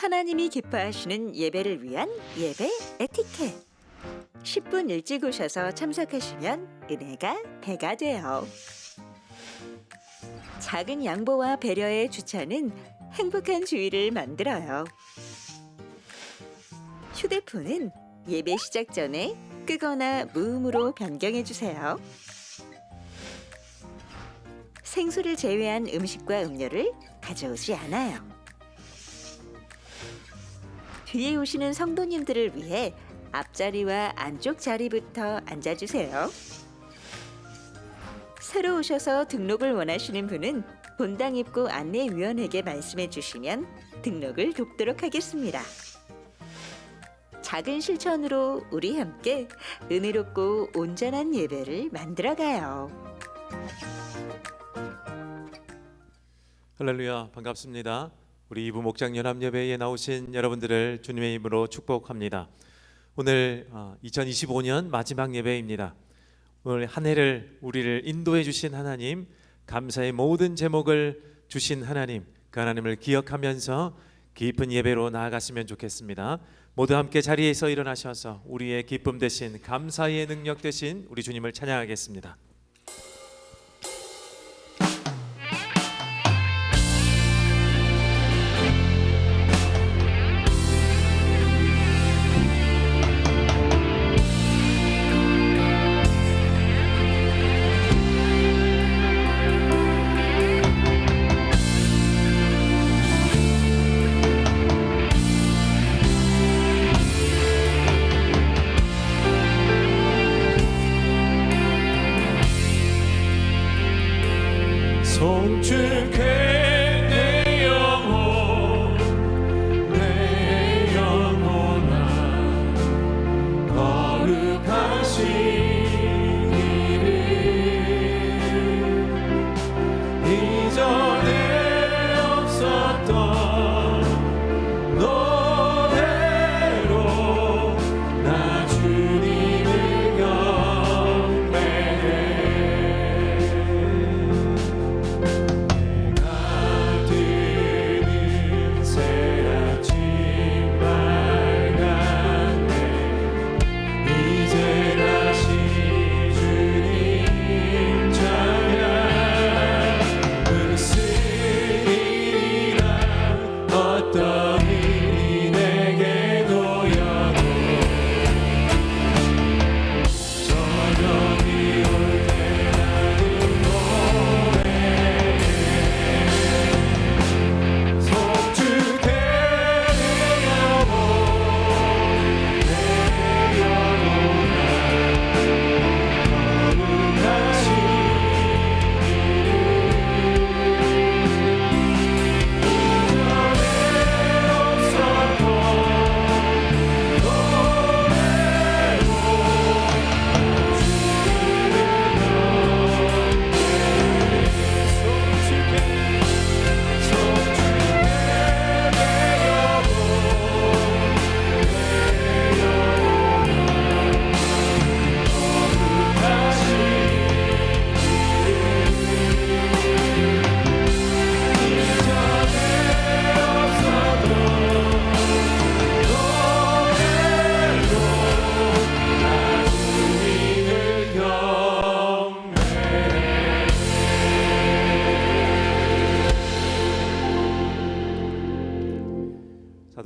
하나님이 기뻐하시는 예배를 위한 예배 에티켓. 10분 일찍 오셔서 참석하시면 은혜가 배가 돼요. 작은 양보와 배려의 주차는 행복한 주의를 만들어요. 휴대폰은 예배 시작 전에 끄거나 무음으로 변경해 주세요. 생수를 제외한 음식과 음료를 가져오지 않아요. 뒤에 오시는 성도님들을 위해 앞자리와 안쪽 자리부터 앉아주세요. 새로 오셔서 등록을 원하시는 분은 본당 입구 안내위원에게 말씀해 주시면 등록을 돕도록 하겠습니다. 작은 실천으로 우리 함께 은혜롭고 온전한 예배를 만들어가요. 할렐루야, 반갑습니다. 우리 이부 목장 연합 예배에 나오신 여러분들을 주님의 이름으로 축복합니다. 오늘 2025년 마지막 예배입니다. 오늘 한 해를 우리를 인도해 주신 하나님, 감사의 모든 제목을 주신 하나님, 그 하나님을 기억하면서 깊은 예배로 나아갔으면 좋겠습니다. 모두 함께 자리에서 일어나셔서 우리의 기쁨 대신 감사의 능력 대신 우리 주님을 찬양하겠습니다.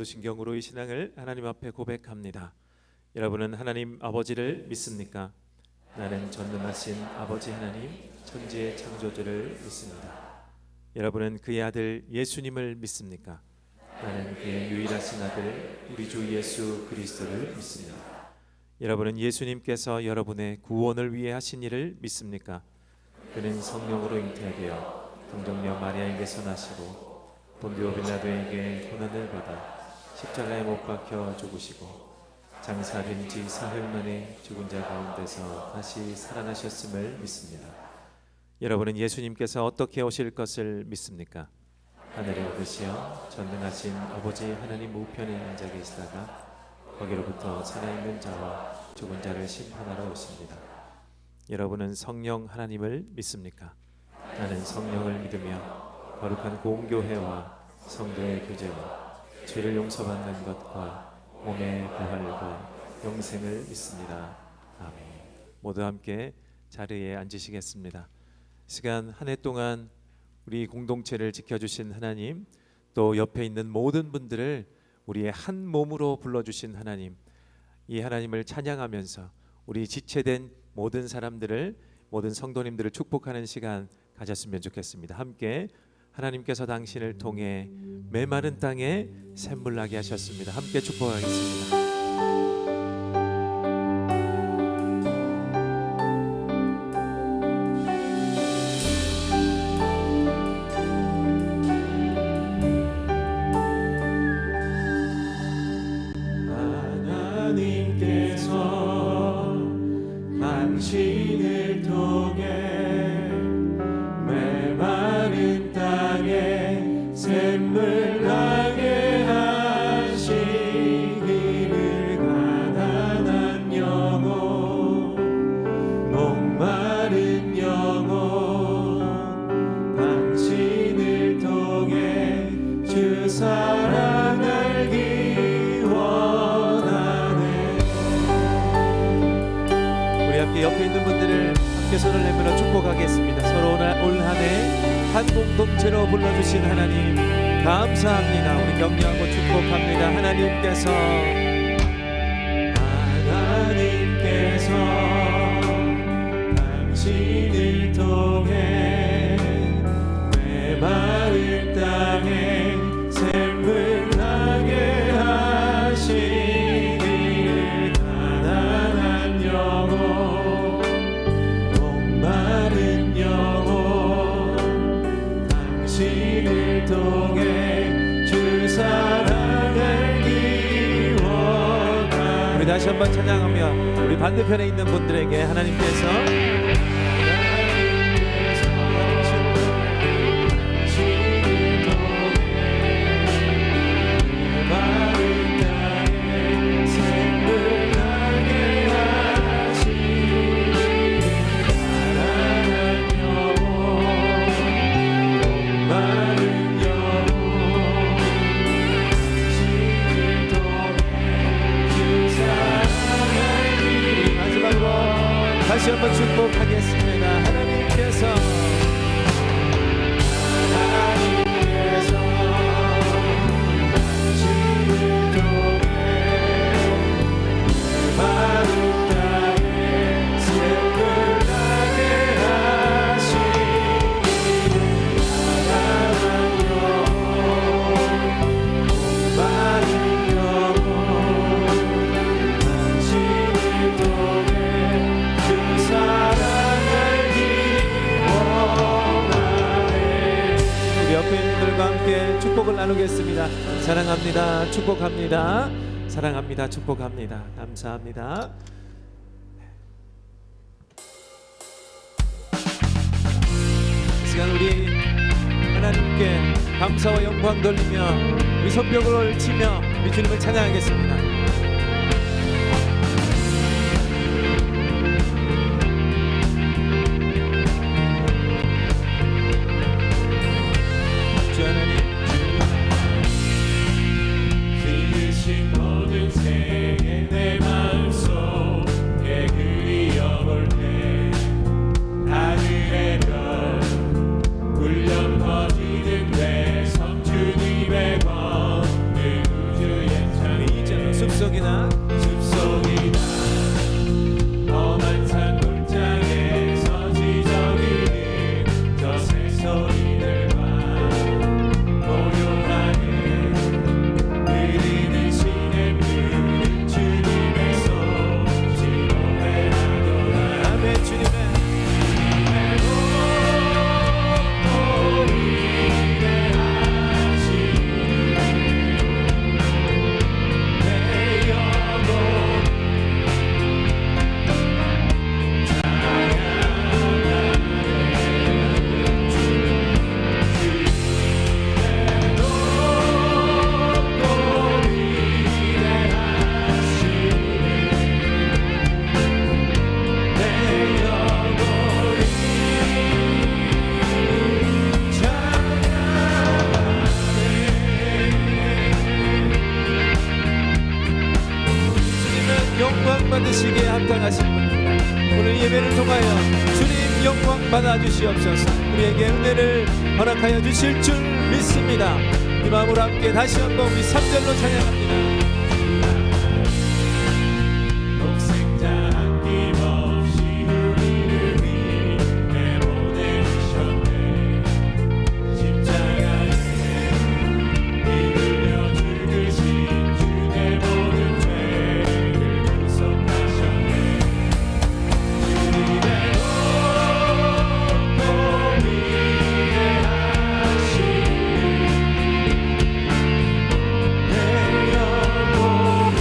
사도신경으로의 신앙을 하나님 앞에 고백합니다. 여러분은 하나님 아버지를 믿습니까? 나는 전능하신 아버지 하나님, 천지의 창조주를 믿습니다. 여러분은 그의 아들 예수님을 믿습니까? 나는 그의 유일하신 아들 우리 주 예수 그리스도를 믿습니다. 여러분은 예수님께서 여러분의 구원을 위해 하신 일을 믿습니까? 그는 성령으로 잉태되어 동정녀 마리아에게서 나시고 본디오 빌라도에게 고난을 받아 십자가에 못 박혀 죽으시고 장사된 지 사흘 만에 죽은 자 가운데서 다시 살아나셨음을 믿습니다. 여러분은 예수님께서 어떻게 오실 것을 믿습니까? 하늘에 오르시어 전능하신 아버지 하나님 우편에 앉아 계시다가 거기로부터 살아있는 자와 죽은 자를 심판하러 오십니다. 여러분은 성령 하나님을 믿습니까? 나는 성령을 믿으며 거룩한 공교회와 성도의 교제와 죄를 용서받는 것과 몸의 부활과 영생을 믿습니다. 아멘. 모두 함께 자리에 앉으시겠습니다. 시간 한 해 동안 우리 공동체를 지켜주신 하나님, 또 옆에 있는 모든 분들을 우리의 한 몸으로 불러주신 하나님, 이 하나님을 찬양하면서 우리 지체된 모든 사람들을, 모든 성도님들을 축복하는 시간 가졌으면 좋겠습니다. 함께 하나님께서 당신을 통해 메마른 땅에 샘물나게 하셨습니다. 함께 축복하겠습니다. 하나님께서 당신을 통해 메마른 땅에 샘물 나게 하시기를 가난한 영혼 목마른 영혼 당신을 통해 주 사랑 알기 원하네. 우리 함께 옆에 있는 분들을 함께 손을 내밀어 축복하겠습니다. 서로 올 한 해 한 공동체로 불러주신 하나님 감사합니다. 우리 격려하고 축복합니다. 하나님께서 당신을 통해 메마른 땅에 샘물 나게 하시기를 가난한 영혼 목마른 영혼 당신을 통해 주 사랑 알기 원하네. 우리 다시 한번 찬양하며 우리 반대편에 있는 분들에게 하나님께서 다시 한번 축복하겠습니다. 하나님께서 당신을 통해 메마른 땅에 샘물 나게 하시기를 가난한 영혼 목마른 영혼 당신을 통해 주 사랑 알기 원하네. 우리 옆에 있는 분들과 함께 축복을 나누겠습니다. 사랑합니다. 축복합니다. 사랑합니다. 축복합니다. 감사합니다. 이 시간 우리 하나님께 감사와 영광 돌리며 우리 손뼉을 치며 우리 주님을 찬양하겠습니다. 주 하나님, 지으신 모든 생에 내 마음속에 그리워볼 때 하늘의 별 울려 퍼지는데 성주님의 권능 우주의 우리 이제 숲속이나 숲속이다 험한 산 골짜기에서 지저귀는 저 새소리들과 고요하게 흐르는 시냇물은 주님의 솜씨로 외하도다. 아멘. 주님의 내 영혼 영광 받으시기에 합당하신 분입니다. 오늘 예배를 통하여 주님 영광 받아주시옵소서. 우리에게 은혜를 허락하여 주실 줄 믿습니다. 이 마음으로 함께 다시 한번 우리 3절로 찬양합니다. 독생자 아낌없이 우리를 위해 보내주셨네. 십자가에 이끌려 죽으신 주의 모든 죄를 구속하셨네. 주님의 높고 위대하신 내 영혼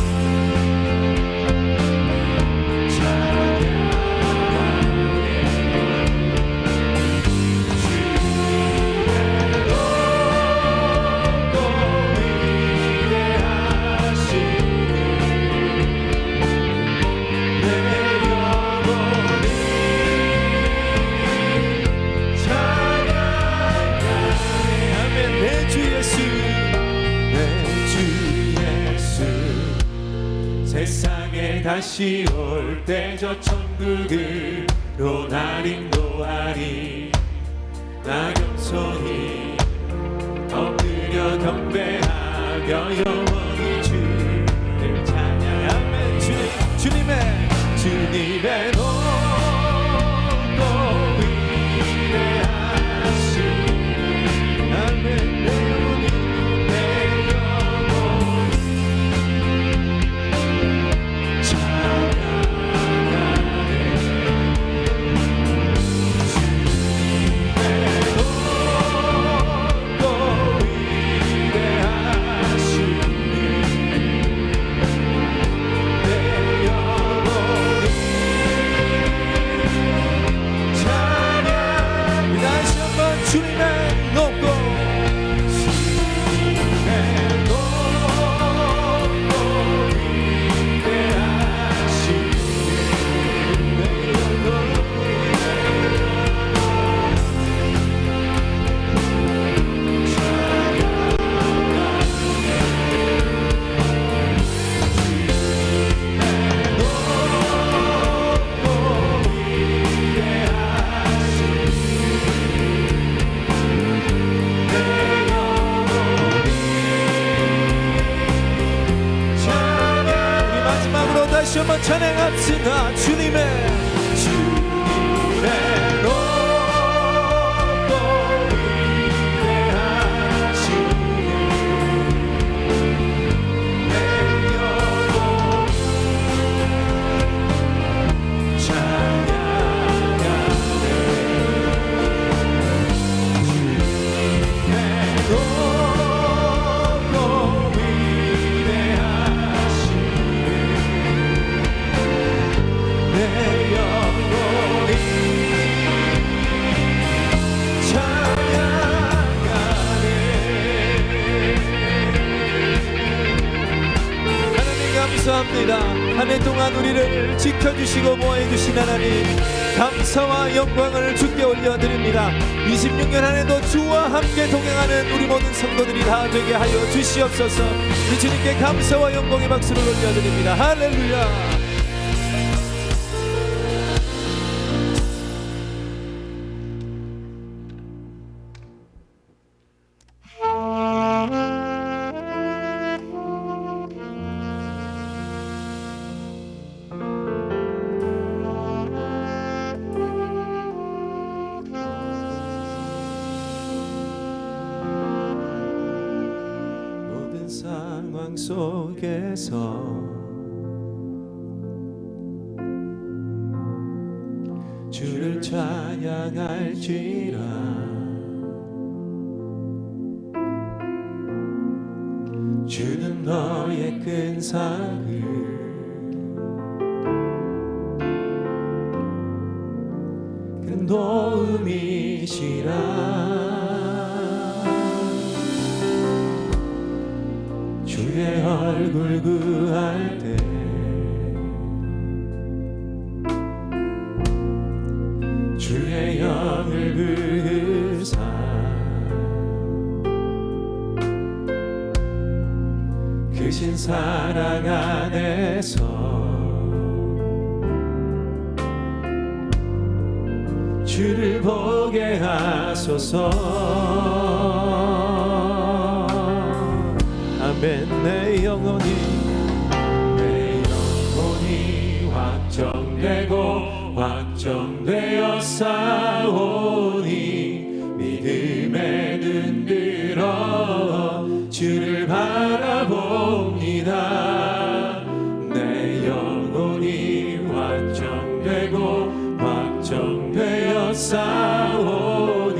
세상에 다시 올 때 저 천국으로 날 인도하리. 나 겸손히 엎드려 경배하며 영원히 주를 찬양하며 주님의 높고 위대하신 아멘. 내 영혼이 내 영혼이 다시 한번 찬양합시다. 주님의 높고 위대하신 내 영혼 찬양하네. 주님의 높고 위대하신 내 영혼이 찬양하네. 하나님 감사합니다. 한 해 동안 우리를 지켜주시고 보호해주신 하나님 감사와 영광을 주께 올려드립니다. 26년 한 해도 주와 함께 동행하는 우리 모든 성도들이 다 되게 하여 주시옵소서. 우리 주님께 감사와 영광의 박수를 올려드립니다. 할렐루야. 상황 속에서 주를 찬양할지라. 주는 너의 큰 사랑을 큰 도움이시라. 주의 얼굴 구할 때 주의 영을 부으사 크신 사랑 안에서 주를 보게 하소서. 아멘. 내 영혼이 확정되고 확정되어 싸우니 믿음에 눈 들어 주를 바라봅니다. 내 영혼이 확정되고 확정되어 싸우니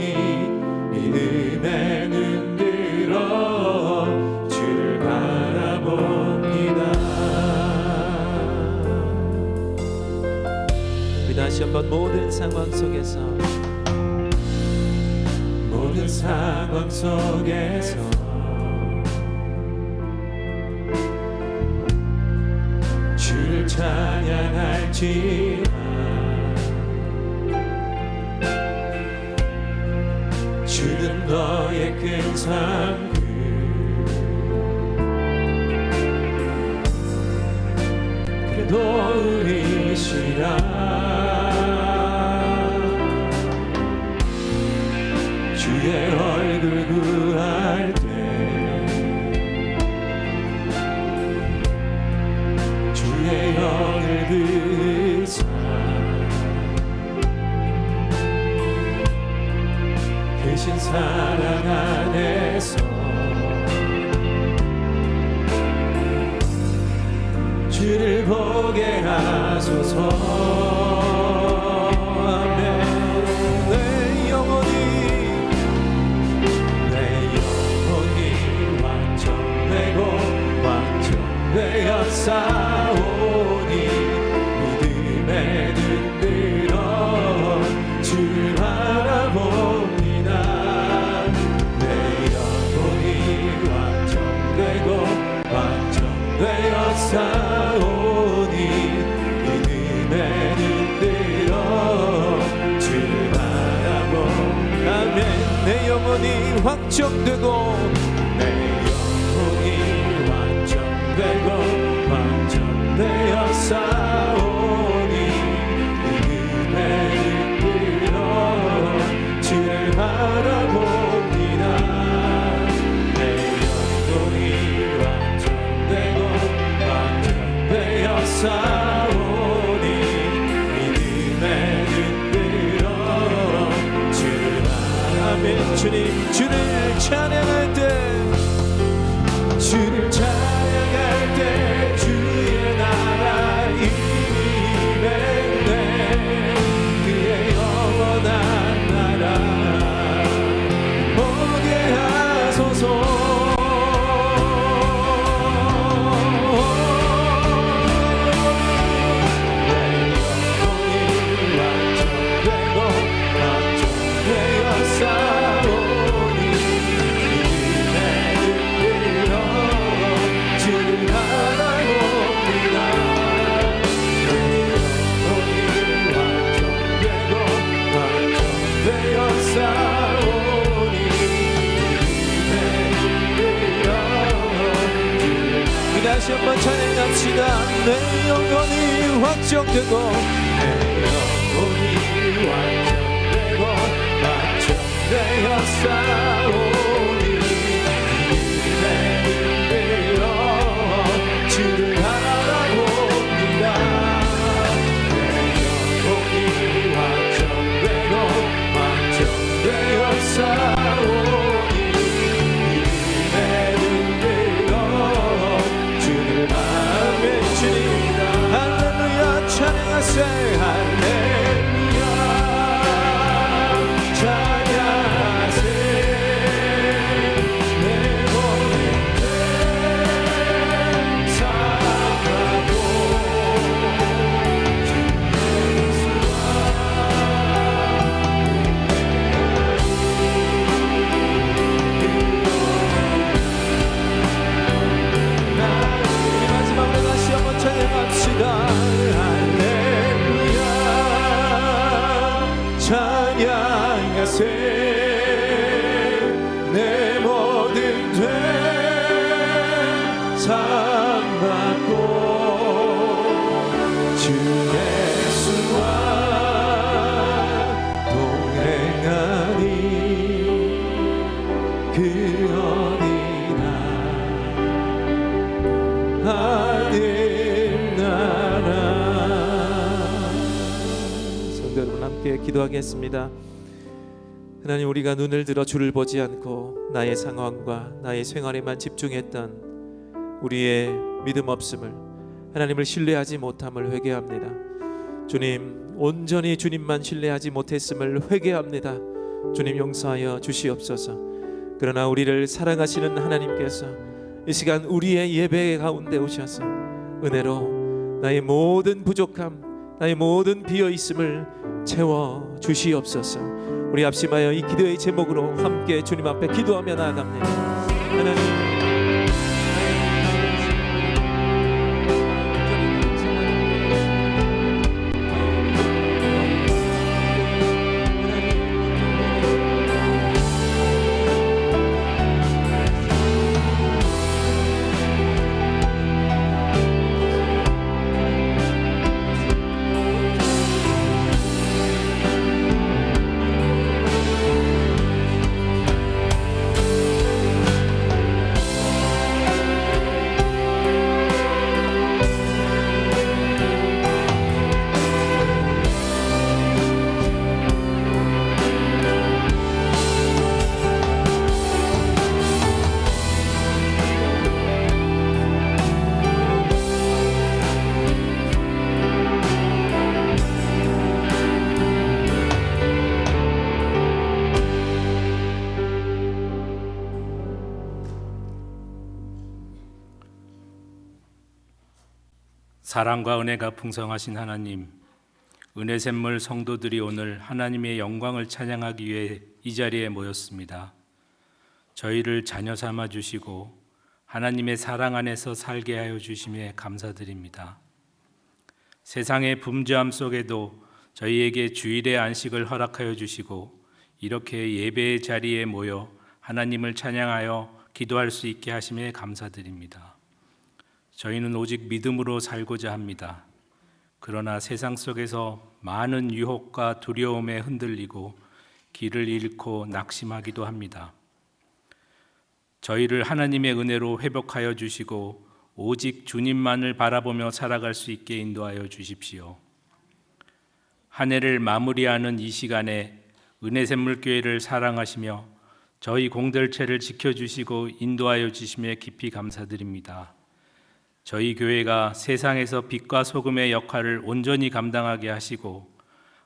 믿음에 눈 들어 주를 바라봅니다. 우리 다시 한번 모든 상황 속에서 주를 찬양할지라. 주는 너의 큰 삶 그래도 우리시라. 주의 얼굴 구할 때 주의 영을 비사 크신 사랑 안에서 주를 보게 하소서. 아멘. 내 영혼이 완전되고 완전되어 싸우니 믿음에 눈 들어 주를 바라봅니다. 내 영혼이 완전되고 완전되어 싸우니 믿음에 눈 들어 주를 바라봅니다. 내 영혼이 확정되고 내 영혼이 완전되고 완전되어 싸우니 믿음에 눈 들어 주를 바라봅니다. 내 영혼이 완전되고 완전되어 싸우니 믿음에 눈 들어 주를 바라봅니다. 주님 주를 찬양할 때 주를 찬양할 때 주의 나라 임했네. 그의 영원한 나라 보게 하소서. 내 영혼이 완전되고 완전되어 싸우니 다시 한번 찬양합시다. 내 영혼이 확정되고 내 영혼이 완전되고 완전되어 싸우니 내 눈으로 주를 바라봅니다. 내 영혼이 완전되고 완전되어 싸우니 내 눈으로 주를 아멘. 주님 할렐루야 찬양하세. 할렐루야 찬양하세. 내 모든 죄 사랑하고 마지막으로 다시 한번 찬양합시다. 할렐루야 찬양하세. 내 모든 죄 사함받고 주 예수와 함께 기도하겠습니다. 하나님, 우리가 눈을 들어 주를 보지 않고 나의 상황과 나의 생활에만 집중했던 우리의 믿음 없음을, 하나님을 신뢰하지 못함을 회개합니다. 주님, 온전히 주님만 신뢰하지 못했음을 회개합니다. 주님, 용서하여 주시옵소서. 그러나 우리를 사랑하시는 하나님께서 이 시간 우리의 예배 가운데 오셔서 은혜로 나의 모든 부족함, 나의 모든 비어있음을 채워 주시옵소서. 우리 합심하여 이 기도의 제목으로 함께 주님 앞에 기도하며 나아갑니다. 하나님, 사랑과 은혜가 풍성하신 하나님, 은혜 샘물 성도들이 오늘 하나님의 영광을 찬양하기 위해 이 자리에 모였습니다. 저희를 자녀 삼아 주시고 하나님의 사랑 안에서 살게 하여 주심에 감사드립니다. 세상의 분주함 속에도 저희에게 주일의 안식을 허락하여 주시고 이렇게 예배의 자리에 모여 하나님을 찬양하여 기도할 수 있게 하심에 감사드립니다. 저희는 오직 믿음으로 살고자 합니다. 그러나 세상 속에서 많은 유혹과 두려움에 흔들리고 길을 잃고 낙심하기도 합니다. 저희를 하나님의 은혜로 회복하여 주시고 오직 주님만을 바라보며 살아갈 수 있게 인도하여 주십시오. 한 해를 마무리하는 이 시간에 은혜샘물교회를 사랑하시며 저희 공동체를 지켜주시고 인도하여 주심에 깊이 감사드립니다. 저희 교회가 세상에서 빛과 소금의 역할을 온전히 감당하게 하시고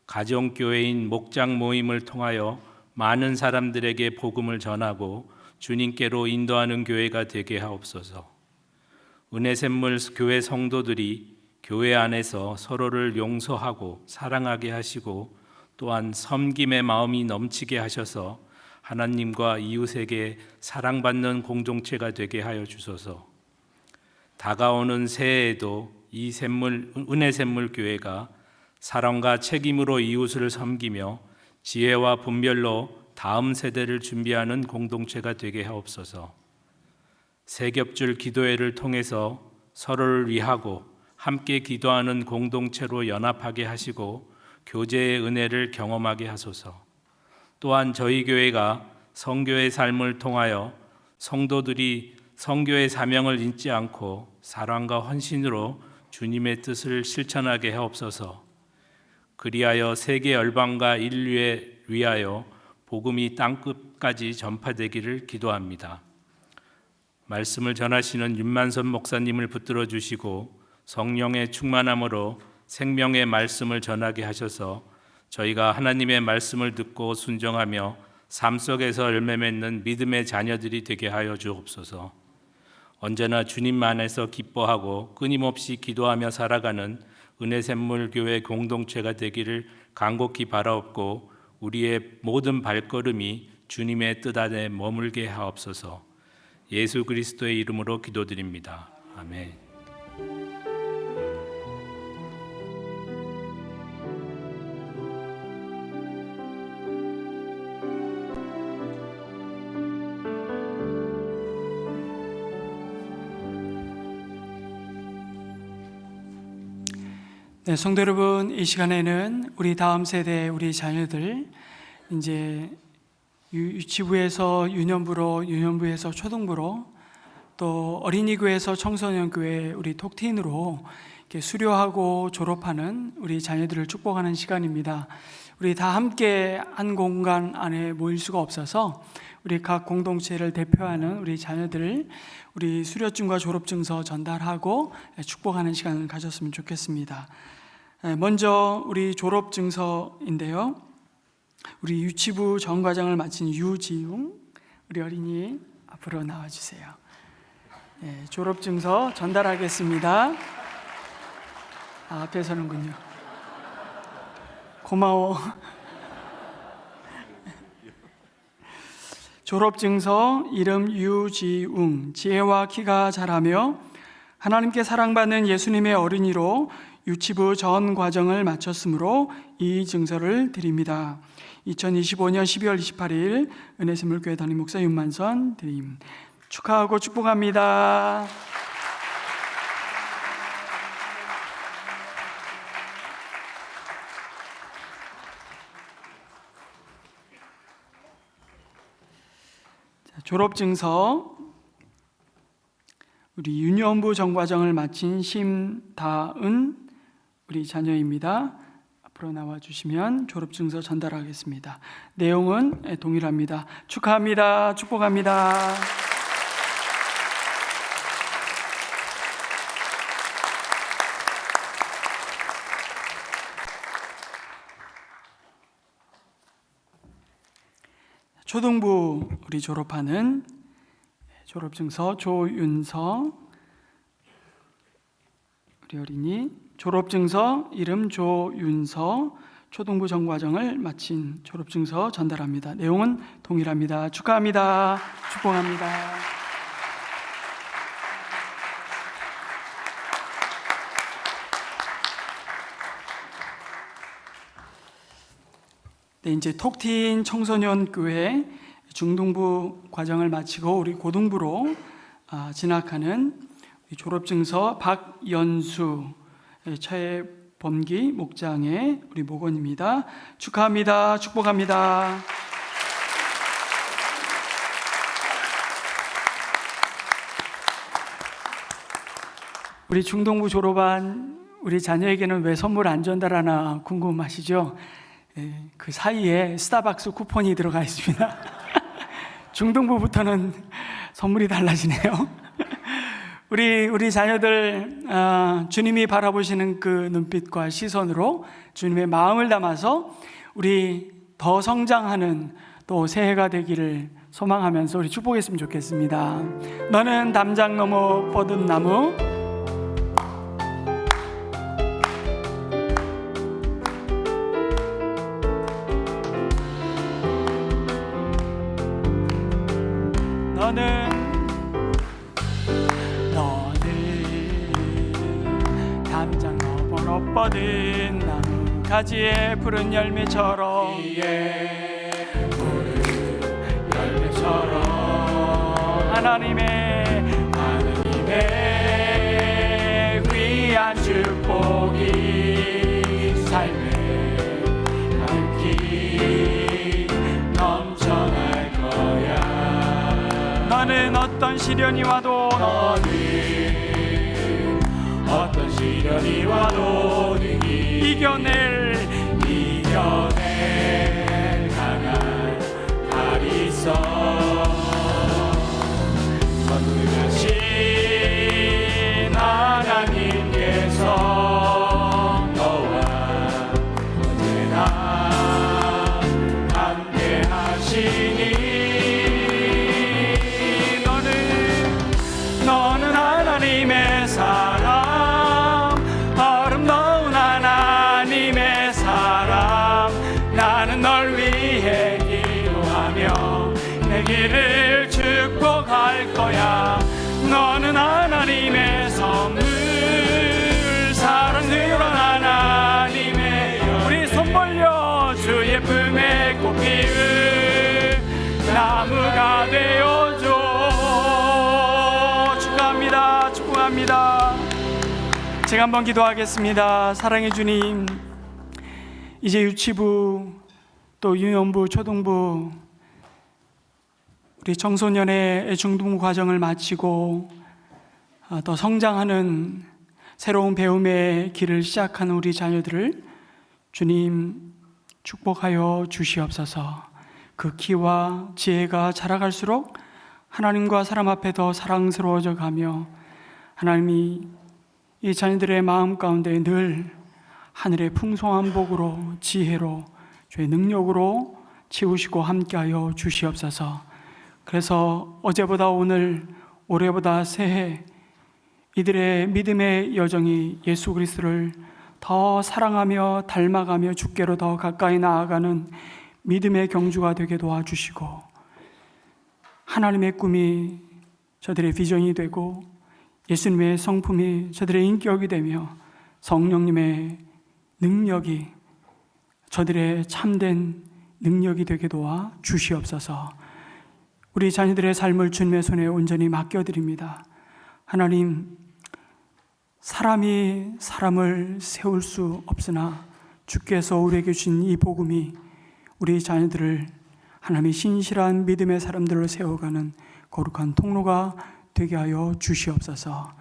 가정교회인 목장 모임을 통하여 많은 사람들에게 복음을 전하고 주님께로 인도하는 교회가 되게 하옵소서. 은혜샘물 교회 성도들이 교회 안에서 서로를 용서하고 사랑하게 하시고 또한 섬김의 마음이 넘치게 하셔서 하나님과 이웃에게 사랑받는 공동체가 되게 하여 주소서. 다가오는 새해에도 이 은혜샘물 교회가 사랑과 책임으로 이웃을 섬기며 지혜와 분별로 다음 세대를 준비하는 공동체가 되게 하옵소서. 세겹줄 기도회를 통해서 서로를 위하고 함께 기도하는 공동체로 연합하게 하시고 교제의 은혜를 경험하게 하소서. 또한 저희 교회가 성교의 삶을 통하여 성도들이 성교의 사명을 잊지 않고 사랑과 헌신으로 주님의 뜻을 실천하게 하옵소서. 그리하여 세계 열방과 인류에 위하여 복음이 땅끝까지 전파되기를 기도합니다. 말씀을 전하시는 윤만선 목사님을 붙들어 주시고 성령의 충만함으로 생명의 말씀을 전하게 하셔서 저희가 하나님의 말씀을 듣고 순종하며 삶 속에서 열매 맺는 믿음의 자녀들이 되게 하여 주옵소서. 언제나 주님 안에서 기뻐하고 끊임없이 기도하며 살아가는 은혜샘물 교회 공동체가 되기를 간곡히 바라옵고 우리의 모든 발걸음이 주님의 뜻 안에 머물게 하옵소서. 예수 그리스도의 이름으로 기도드립니다. 아멘. 네, 성도 여러분, 이 시간에는 우리 다음 세대 우리 자녀들 이제 유치부에서 유년부로, 유년부에서 초등부로 또 어린이교회에서 청소년교회 우리 톡틴으로 이렇게 수료하고 졸업하는 우리 자녀들을 축복하는 시간입니다. 우리 다 함께 한 공간 안에 모일 수가 없어서 우리 각 공동체를 대표하는 우리 자녀들 우리 수료증과 졸업증서 전달하고 축복하는 시간을 가졌으면 좋겠습니다. 먼저 우리 졸업증서인데요. 우리 유치부 전과정을 마친 유지웅 우리 어린이 앞으로 나와주세요. 졸업증서 전달하겠습니다. 앞에 서는군요. 고마워. 졸업증서 이름 유지웅, 지혜와 키가 자라며 하나님께 사랑받는 예수님의 어린이로 유치부 전 과정을 마쳤으므로 이 증서를 드립니다. 2025년 12월 28일 은혜샘물교회 담임 목사 윤만선 드림. 축하하고 축복합니다. 졸업증서 우리 유년부 전과정을 마친 심다은 우리 자녀입니다. 앞으로 나와주시면 졸업증서 전달하겠습니다. 내용은 동일합니다. 축하합니다. 축복합니다. 초등부 우리 졸업하는 졸업증서 조윤서 우리 어린이 졸업증서 이름 조윤서 초등부 전과정을 마친 졸업증서 전달합니다. 내용은 동일합니다. 축하합니다. 축복합니다. 네, 이제 톡틴 청소년 교회 중등부 과정을 마치고 우리 고등부로 진학하는 졸업증서 박연수 차혜범기 목장의 우리 목원입니다. 축하합니다. 축복합니다. 우리 중등부 졸업한 우리 자녀에게는 왜 선물 안 전달하나 궁금하시죠? 그 사이에 스타벅스 쿠폰이 들어가 있습니다. 중등부부터는 선물이 달라지네요. 우리 자녀들 주님이 바라보시는 그 눈빛과 시선으로 주님의 마음을 담아서 우리 더 성장하는 또 새해가 되기를 소망하면서 우리 축복했으면 좋겠습니다. 너는 담장 너머 뻗은 나무 너는 담장 너머 뻗은 나무 가지에 푸른 열매처럼 푸른 열매처럼 하나님의 귀한 축복이 삶에 가득히 넘쳐날 거야. 너는 어떤 시련이 와도 어떤 시련이 와도 이겨낼 강한 발이 있어. 선능하신 하나님께서 너와 언제나 함께 하시니 너는 하나님의 사람, 아름다운 하나님의 사람. 나는 널 위해 기도하며 내 길을 축복할 거야. 너는 하나님의 선물, 사랑스러운 하나님의 우리 손 벌려 주의 품에 꼭 피울 나무가 되어줘. 축복합니다. 제가 한번 기도하겠습니다. 사랑의 주님, 이제 유치부 또 유년부 초등부 우리 청소년의 애중등 과정을 마치고 더 성장하는 새로운 배움의 길을 시작하는 우리 자녀들을 주님 축복하여 주시옵소서. 그 키와 지혜가 자라갈수록 하나님과 사람 앞에 더 사랑스러워져 가며 하나님이 이 자녀들의 마음 가운데 늘 하늘의 풍성한 복으로 지혜로 주의 능력으로 채우시고 함께하여 주시옵소서. 그래서 어제보다 오늘, 올해보다 새해 이들의 믿음의 여정이 예수 그리스도를 더 사랑하며 닮아가며 주께로 더 가까이 나아가는 믿음의 경주가 되게 도와주시고 하나님의 꿈이 저들의 비전이 되고 예수님의 성품이 저들의 인격이 되며 성령님의 능력이 저들의 참된 능력이 되게 도와 주시옵소서. 우리 자녀들의 삶을 주님의 손에 온전히 맡겨드립니다. 하나님, 사람이 사람을 세울 수 없으나 주께서 우리에게 주신 이 복음이 우리 자녀들을 하나님의 신실한 믿음의 사람들로 세워가는 거룩한 통로가 되게 하여 주시옵소서.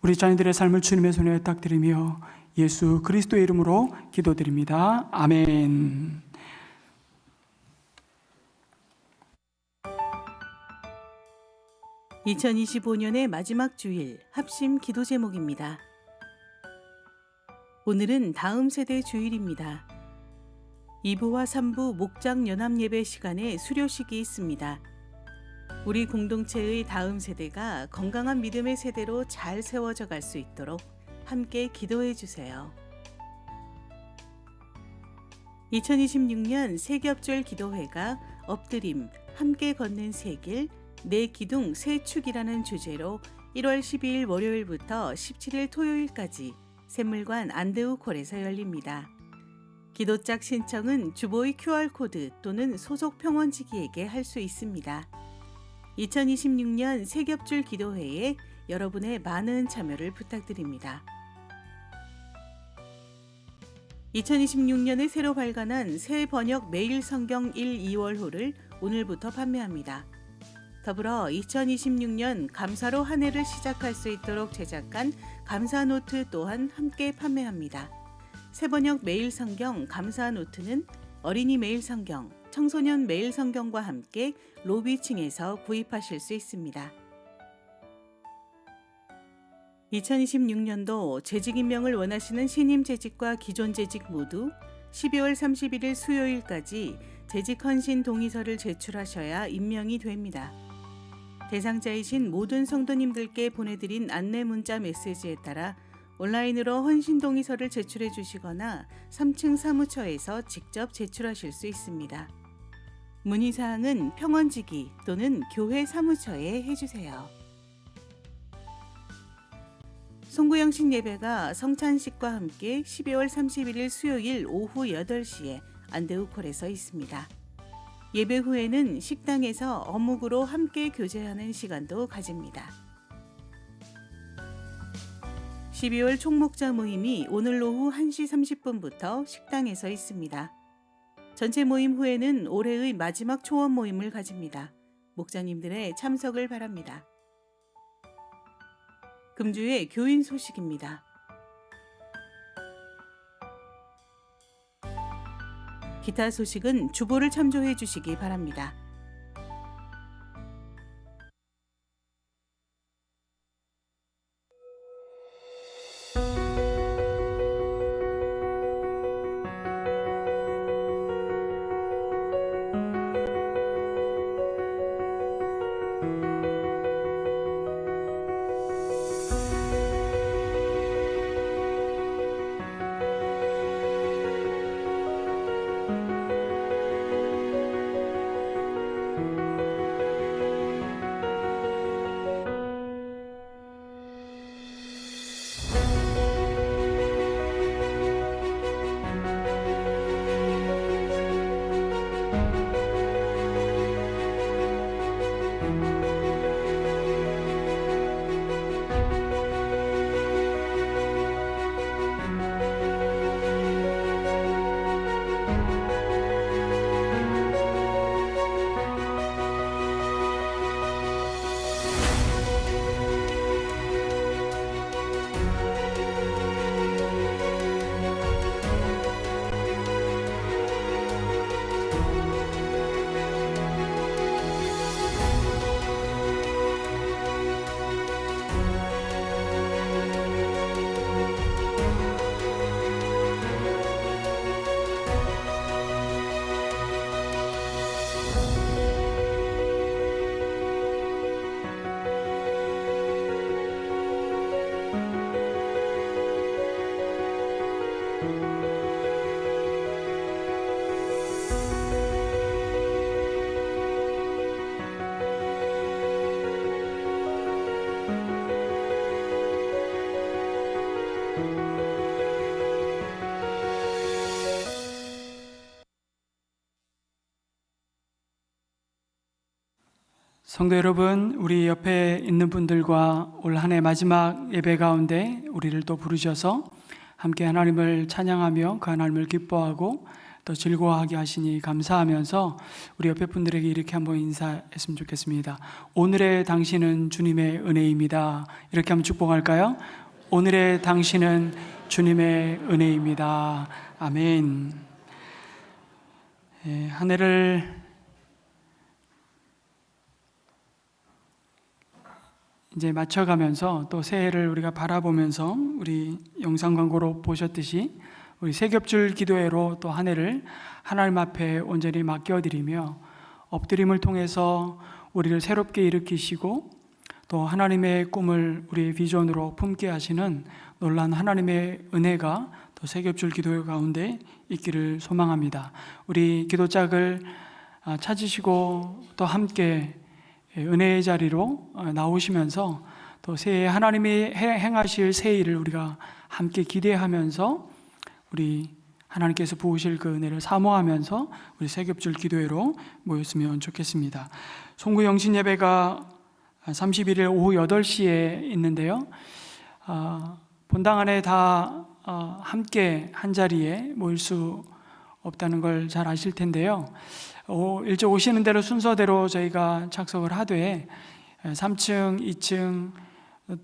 우리 자녀들의 삶을 주님의 손에 딱 드리며 예수 그리스도의 이름으로 기도드립니다. 아멘. (2025년의) 마지막 주일 합심 기도 제목입니다. 오늘은 다음 세대 주일입니다. 2부와 3부 목장 연합 예배 시간에 수료식이 있습니다. 우리 공동체의 다음 세대가 건강한 믿음의 세대로 잘 세워져 갈 수 있도록 함께 기도해 주세요. 2026년 세겹절 기도회가 엎드림, 함께 걷는 새길, 내 기둥 새 축이라는 주제로 1월 12일 월요일부터 17일 토요일까지 샘물관 안데우콜에서 열립니다. 기도짝 신청은 주보의 QR코드 또는 소속 평원지기에게 할 수 있습니다. 2026년 세겹줄 기도회에 여러분의 많은 참여를 부탁드립니다. 2026년에 새로 발간한 새 번역 매일 성경 1, 2월호를 오늘부터 판매합니다. 더불어 2026년 감사로 한 해를 시작할 수 있도록 제작한 감사 노트 또한 함께 판매합니다. 새 번역 매일 성경 감사 노트는 어린이 매일 성경, 청소년 매일 성경과 함께 로비층에서 구입하실 수 있습니다. 2026년도 재직 임명을 원하시는 신임 재직과 기존 재직 모두 12월 31일 수요일까지 재직 헌신 동의서를 제출하셔야 임명이 됩니다. 대상자이신 모든 성도님들께 보내드린 안내 문자 메시지에 따라 온라인으로 헌신 동의서를 제출해 주시거나 3층 사무처에서 직접 제출하실 수 있습니다. 문의사항은 평원지기 또는 교회 사무처에 해주세요. 송구영신 예배가 성찬식과 함께 12월 31일 수요일 오후 8시에 안데우콜에서 있습니다. 예배 후에는 식당에서 어묵으로 함께 교제하는 시간도 가집니다. 12월 총목자 모임이 오늘 오후 1시 30분부터 식당에서 있습니다. 전체 모임 후에는 올해의 마지막 초원 모임을 가집니다. 목자님들의 참석을 바랍니다. 금주의 교인 소식입니다. 기타 소식은 주보를 참조해 주시기 바랍니다. 성도 여러분, 우리 옆에 있는 분들과 올 한 해 마지막 예배 가운데 우리를 또 부르셔서 함께 하나님을 찬양하며 그 하나님을 기뻐하고 또 즐거워하게 하시니 감사하면서 우리 옆에 분들에게 이렇게 한번 인사했으면 좋겠습니다. 오늘의 당신은 주님의 은혜입니다. 이렇게 한번 축복할까요? 오늘의 당신은 주님의 은혜입니다. 아멘. 한 해를 이제 맞춰가면서 또 새해를 우리가 바라보면서 우리 영상 광고로 보셨듯이 우리 세겹줄 기도회로 또 한 해를 하나님 앞에 온전히 맡겨드리며 엎드림을 통해서 우리를 새롭게 일으키시고 또 하나님의 꿈을 우리의 비전으로 품게 하시는 놀라운 하나님의 은혜가 또 세겹줄 기도회 가운데 있기를 소망합니다. 우리 기도짝을 찾으시고 또 함께 은혜의 자리로 나오시면서 또 새해 하나님이 행하실 새 일을 우리가 함께 기대하면서 우리 하나님께서 부으실 그 은혜를 사모하면서 우리 세겹줄 기도회로 모였으면 좋겠습니다. 송구 영신 예배가 31일 오후 8시에 있는데요. 본당 안에 다 함께 한 자리에 모일 수 없다는 걸 잘 아실 텐데요. 일찍 오시는 대로 순서대로 저희가 착석을 하되 3층, 2층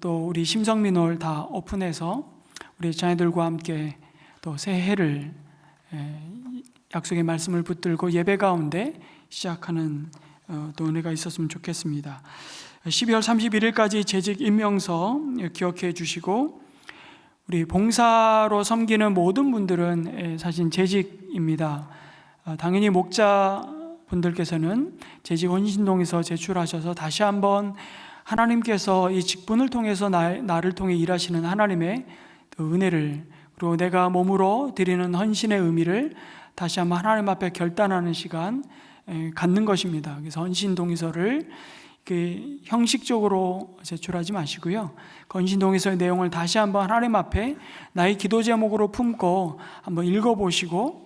또 우리 심성민홀 다 오픈해서 우리 자녀들과 함께 또 새해를 약속의 말씀을 붙들고 예배 가운데 시작하는 또 은혜가 있었으면 좋겠습니다. 12월 31일까지 재직 임명서 기억해 주시고 우리 봉사로 섬기는 모든 분들은 사실 재직입니다. 당연히 목자분들께서는 재직 헌신동에서 제출하셔서 다시 한번 하나님께서 이 직분을 통해서 나를 통해 일하시는 하나님의 은혜를 그리고 내가 몸으로 드리는 헌신의 의미를 다시 한번 하나님 앞에 결단하는 시간 갖는 것입니다. 그래서 헌신동의서를 형식적으로 제출하지 마시고요. 헌신동의서의 내용을 다시 한번 하나님 앞에 나의 기도 제목으로 품고 한번 읽어보시고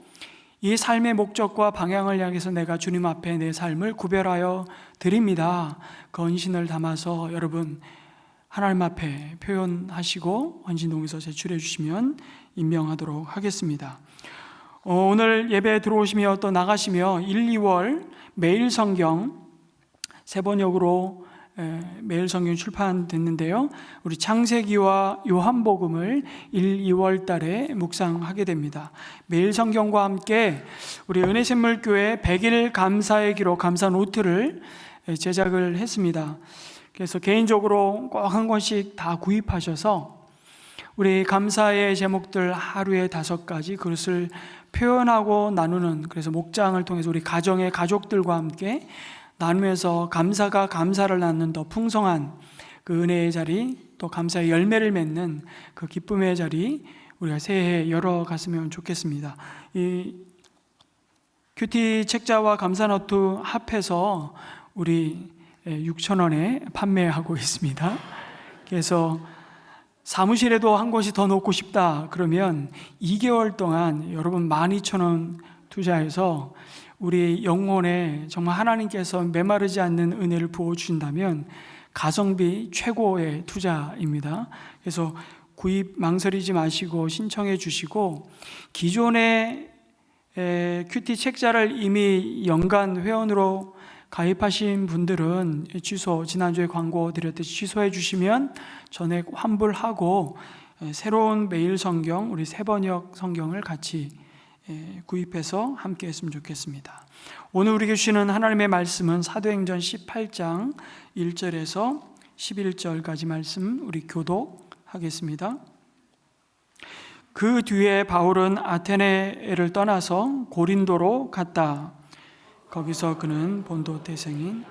이 삶의 목적과 방향을 향해서 내가 주님 앞에 내 삶을 구별하여 드립니다. 그 헌신을 담아서 여러분 하나님 앞에 표현하시고 헌신동의서 제출해 주시면 임명하도록 하겠습니다. 오늘 예배에 들어오시며 또 나가시며 1, 2월 매일 성경 세 번역으로 매일 성경 출판됐는데요. 우리 창세기와 요한복음을 1, 2월 달에 묵상하게 됩니다. 매일 성경과 함께 우리 은혜샘물교회 100일 감사의 기록 감사 노트를 제작을 했습니다. 그래서 개인적으로 꼭 한 권씩 다 구입하셔서 우리 감사의 제목들 하루에 5가지 그것을 표현하고 나누는 그래서 목장을 통해서 우리 가정의 가족들과 함께 나누면서 감사가 감사를 낳는 더 풍성한 그 은혜의 자리 또 감사의 열매를 맺는 그 기쁨의 자리 우리가 새해에 열어갔으면 좋겠습니다. 이 큐티 책자와 감사노트 합해서 우리 6,000원에 판매하고 있습니다. 그래서 사무실에도 한 곳이 더 놓고 싶다 그러면 2개월 동안 여러분 12,000원 투자해서 우리 영혼에 정말 하나님께서 메마르지 않는 은혜를 부어주신다면 가성비 최고의 투자입니다. 그래서 구입 망설이지 마시고 신청해 주시고 기존의 큐티 책자를 이미 연간 회원으로 가입하신 분들은 취소, 지난주에 광고 드렸듯이 취소해 주시면 전액 환불하고 새로운 매일 성경, 우리 세번역 성경을 같이 구입해서 함께 했으면 좋겠습니다. 오늘 우리에게 주시는 하나님의 말씀은 사도행전 18장 1절에서 11절까지 말씀 우리 교독하겠습니다. 그 뒤에 바울은 아테네를 떠나서 고린도로 갔다. 거기서 그는 본도 태생인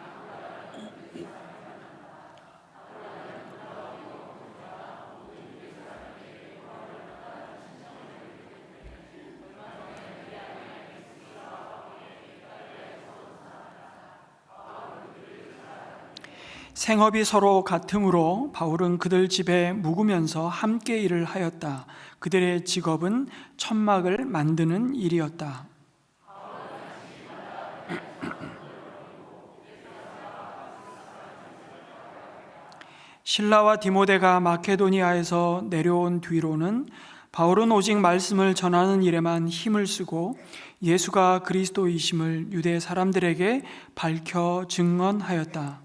생업이 서로 같으므로 바울은 그들 집에 묵으면서 함께 일을 하였다. 그들의 직업은 천막을 만드는 일이었다. 실라와 디모데가 마케도니아에서 내려온 뒤로는 바울은 오직 말씀을 전하는 일에만 힘을 쓰고 예수가 그리스도이심을 유대 사람들에게 밝혀 증언하였다.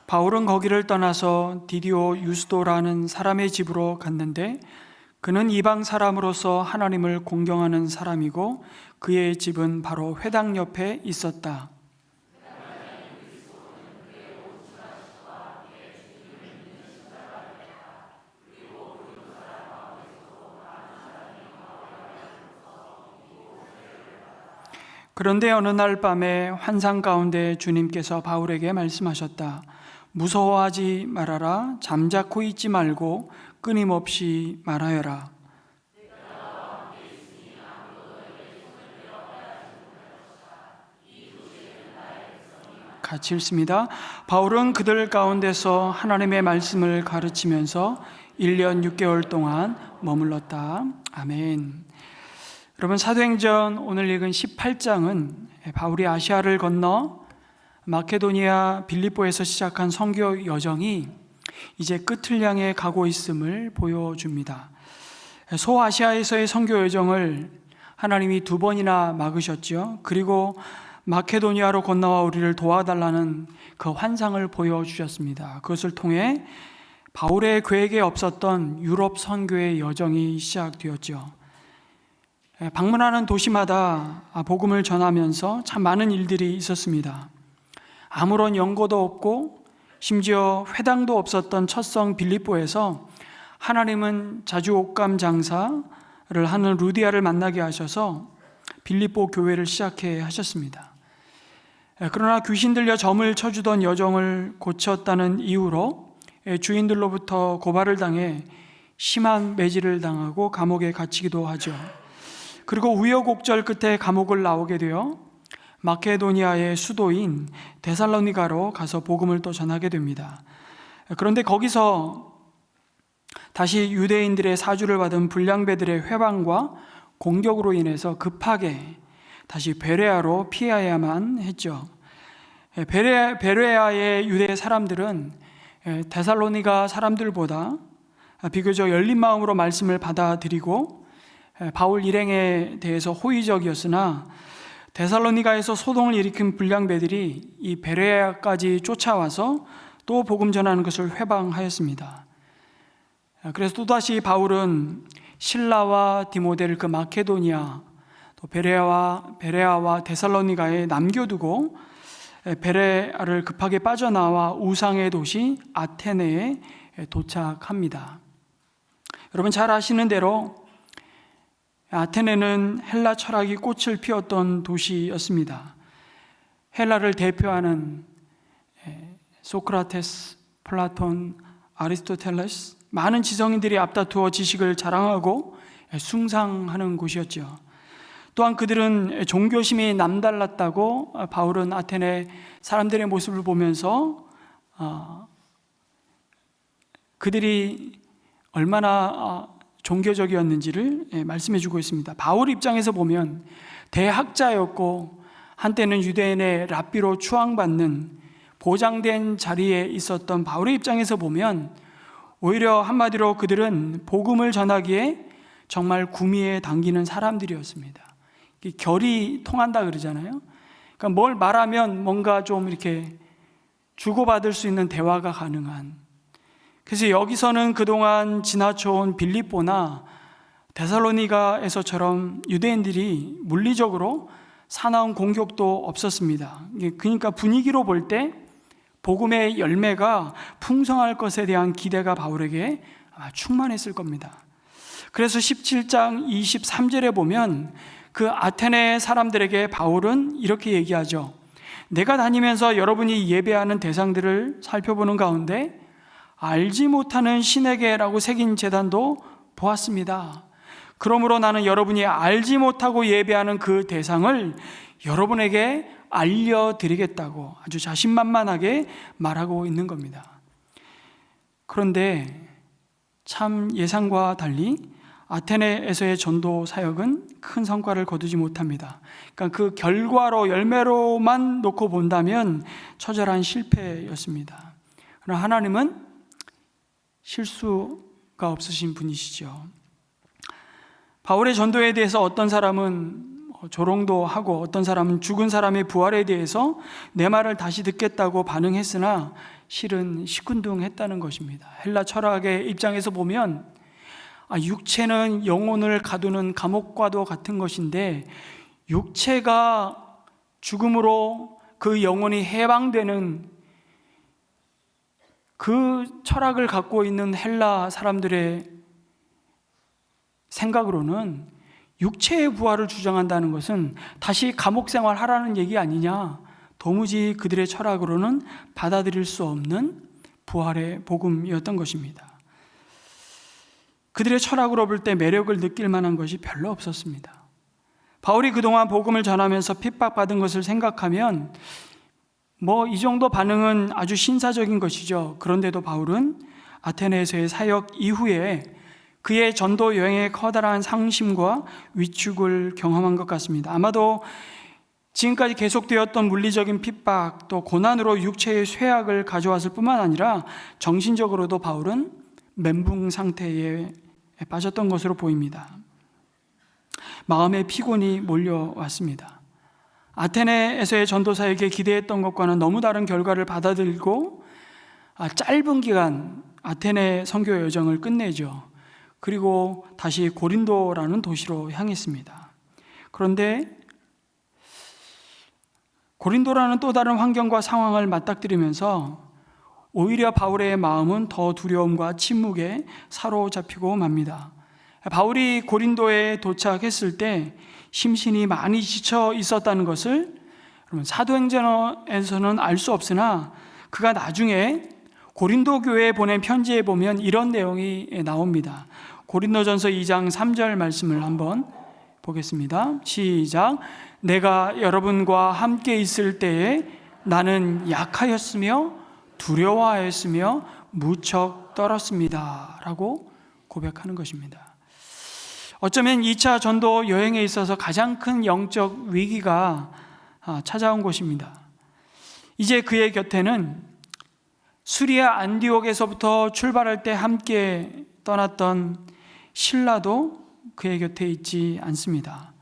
바울은 거기를 떠나서 디디오 유스도라는 사람의 집으로 갔는데 그는 이방 사람으로서 하나님을 공경하는 사람이고 그의 집은 바로 회당 옆에 있었다. 그런데 어느 날 밤에 환상 가운데 주님께서 바울에게 말씀하셨다. 무서워하지 말아라. 잠자코 있지 말고 끊임없이 말하여라. 같이 읽습니다. 바울은 그들 가운데서 하나님의 말씀을 가르치면서 1년 6개월 동안 머물렀다. 아멘. 여러분, 사도행전 오늘 읽은 18장은 바울이 아시아를 건너 마케도니아 빌립보에서 시작한 선교 여정이 이제 끝을 향해 가고 있음을 보여줍니다. 소아시아에서의 선교 여정을 하나님이 2번이나 막으셨죠. 그리고 마케도니아로 건너와 우리를 도와달라는 그 환상을 보여주셨습니다. 그것을 통해 바울의 계획에 없었던 유럽 선교의 여정이 시작되었죠. 방문하는 도시마다 복음을 전하면서 참 많은 일들이 있었습니다. 아무런 연고도 없고 심지어 회당도 없었던 첫 성 빌립보에서 하나님은 자주 옷감 장사를 하는 루디아를 만나게 하셔서 빌립보 교회를 시작해 하셨습니다. 그러나 귀신 들려 점을 쳐주던 여정을 고쳤다는 이유로 주인들로부터 고발을 당해 심한 매질을 당하고 감옥에 갇히기도 하죠. 그리고 우여곡절 끝에 감옥을 나오게 되어 마케도니아의 수도인 데살로니가로 가서 복음을 또 전하게 됩니다. 그런데 거기서 다시 유대인들의 사주를 받은 불량배들의 회방과 공격으로 인해서 급하게 다시 베레아로 피하야만 했죠. 베레아의 유대 사람들은 데살로니가 사람들보다 비교적 열린 마음으로 말씀을 받아들이고 바울 일행에 대해서 호의적이었으나 데살로니가에서 소동을 일으킨 불량배들이 이 베레아까지 쫓아와서 또 복음 전하는 것을 회방하였습니다. 그래서 또다시 바울은 실라와 디모데를 그 마케도니아 또 베레아와 데살로니가에 남겨두고 베레아를 급하게 빠져나와 우상의 도시 아테네에 도착합니다. 여러분 잘 아시는 대로 아테네는 헬라 철학이 꽃을 피웠던 도시였습니다. 헬라를 대표하는 소크라테스, 플라톤, 아리스토텔레스 많은 지성인들이 앞다투어 지식을 자랑하고 숭상하는 곳이었죠. 또한 그들은 종교심이 남달랐다고 바울은 아테네 사람들의 모습을 보면서 그들이 얼마나 종교적이었는지를 말씀해 주고 있습니다. 바울 입장에서 보면 대학자였고 한때는 유대인의 랍비로 추앙받는 보장된 자리에 있었던 바울의 입장에서 보면 오히려 한마디로 그들은 복음을 전하기에 정말 구미에 당기는 사람들이었습니다. 결이 통한다 그러잖아요. 그러니까 뭘 말하면 뭔가 좀 이렇게 주고받을 수 있는 대화가 가능한. 그래서 여기서는 그동안 지나쳐온 빌립보나 데살로니가에서처럼 유대인들이 물리적으로 사나운 공격도 없었습니다. 그러니까 분위기로 볼 때 복음의 열매가 풍성할 것에 대한 기대가 바울에게 아마 충만했을 겁니다. 그래서 17장 23절에 보면 그 아테네 사람들에게 바울은 이렇게 얘기하죠. 내가 다니면서 여러분이 예배하는 대상들을 살펴보는 가운데 알지 못하는 신에게라고 새긴 제단도 보았습니다. 그러므로 나는 여러분이 알지 못하고 예배하는 그 대상을 여러분에게 알려드리겠다고 아주 자신만만하게 말하고 있는 겁니다. 그런데 참 예상과 달리 아테네에서의 전도 사역은 큰 성과를 거두지 못합니다. 그러니까 그 결과로 열매로만 놓고 본다면 처절한 실패였습니다. 그러나 하나님은 실수가 없으신 분이시죠. 바울의 전도에 대해서 어떤 사람은 조롱도 하고 어떤 사람은 죽은 사람의 부활에 대해서 내 말을 다시 듣겠다고 반응했으나 실은 시큰둥했다는 것입니다. 헬라 철학의 입장에서 보면 육체는 영혼을 가두는 감옥과도 같은 것인데 육체가 죽음으로 그 영혼이 해방되는 그 철학을 갖고 있는 헬라 사람들의 생각으로는 육체의 부활을 주장한다는 것은 다시 감옥 생활하라는 얘기 아니냐, 도무지 그들의 철학으로는 받아들일 수 없는 부활의 복음이었던 것입니다. 그들의 철학으로 볼 때 매력을 느낄 만한 것이 별로 없었습니다. 바울이 그동안 복음을 전하면서 핍박받은 것을 생각하면 이 정도 반응은 아주 신사적인 것이죠. 그런데도 바울은 아테네에서의 사역 이후에 그의 전도 여행에 커다란 상심과 위축을 경험한 것 같습니다. 아마도 지금까지 계속되었던 물리적인 핍박 또 고난으로 육체의 쇠약을 가져왔을 뿐만 아니라 정신적으로도 바울은 멘붕 상태에 빠졌던 것으로 보입니다. 마음의 피곤이 몰려왔습니다. 아테네에서의 전도 사역에 기대했던 것과는 너무 다른 결과를 받아들이고 짧은 기간 아테네 선교 여정을 끝내죠. 그리고 다시 고린도라는 도시로 향했습니다. 그런데 고린도라는 또 다른 환경과 상황을 맞닥뜨리면서 오히려 바울의 마음은 더 두려움과 침묵에 사로잡히고 맙니다. 바울이 고린도에 도착했을 때 심신이 많이 지쳐 있었다는 것을 사도행전에서는 알 수 없으나 그가 나중에 고린도 교회에 보낸 편지에 보면 이런 내용이 나옵니다. 고린도전서 2장 3절 말씀을 한번 보겠습니다. 시작. 내가 여러분과 함께 있을 때에 나는 약하였으며 두려워하였으며 무척 떨었습니다 라고 고백하는 것입니다. 어쩌면 2차 전도 여행에 있어서 가장 큰 영적 위기가 찾아온 것입니다. 이제 그의 곁에는 수리아 안디옥에서부터 출발할 때 함께 떠났던 실라도 그의 곁에 있지 않습니다.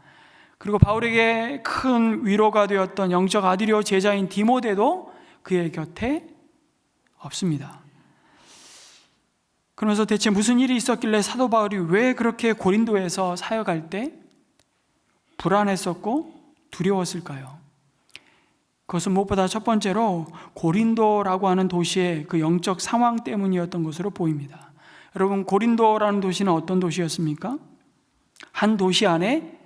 그리고 바울에게 큰 위로가 되었던 영적 아들이요 제자인 디모데도 그의 곁에 없습니다. 그러면서 대체 무슨 일이 있었길래 사도 바울이 왜 그렇게 고린도에서 사역할 때 불안했었고 두려웠을까요? 그것은 무엇보다 첫 번째로 고린도라고 하는 도시의 그 영적 상황 때문이었던 것으로 보입니다. 여러분, 고린도라는 도시는 어떤 도시였습니까? 한 도시 안에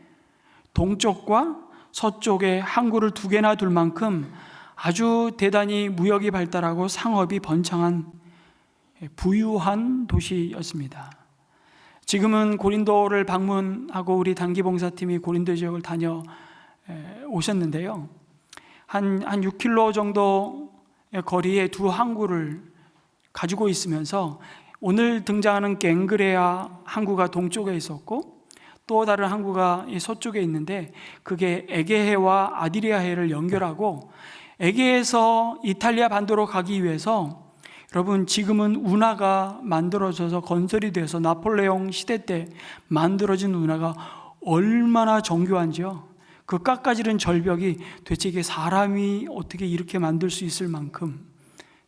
동쪽과 서쪽에 항구를 2개나 둘 만큼 아주 대단히 무역이 발달하고 상업이 번창한 부유한 도시였습니다. 지금은 고린도를 방문하고 우리 단기봉사팀이 고린도 지역을 다녀 오셨는데요. 한 6km 정도 거리에 2 항구를 가지고 있으면서 오늘 등장하는 갱그레아 항구가 동쪽에 있었고 또 다른 항구가 서쪽에 있는데 그게 에게해와 아드리아해를 연결하고 에게에서 이탈리아 반도로 가기 위해서 여러분 지금은 운하가 만들어져서 건설이 돼서 나폴레옹 시대 때 만들어진 운하가 얼마나 정교한지요. 그 깎아지른 절벽이 도대체 이게 사람이 어떻게 이렇게 만들 수 있을 만큼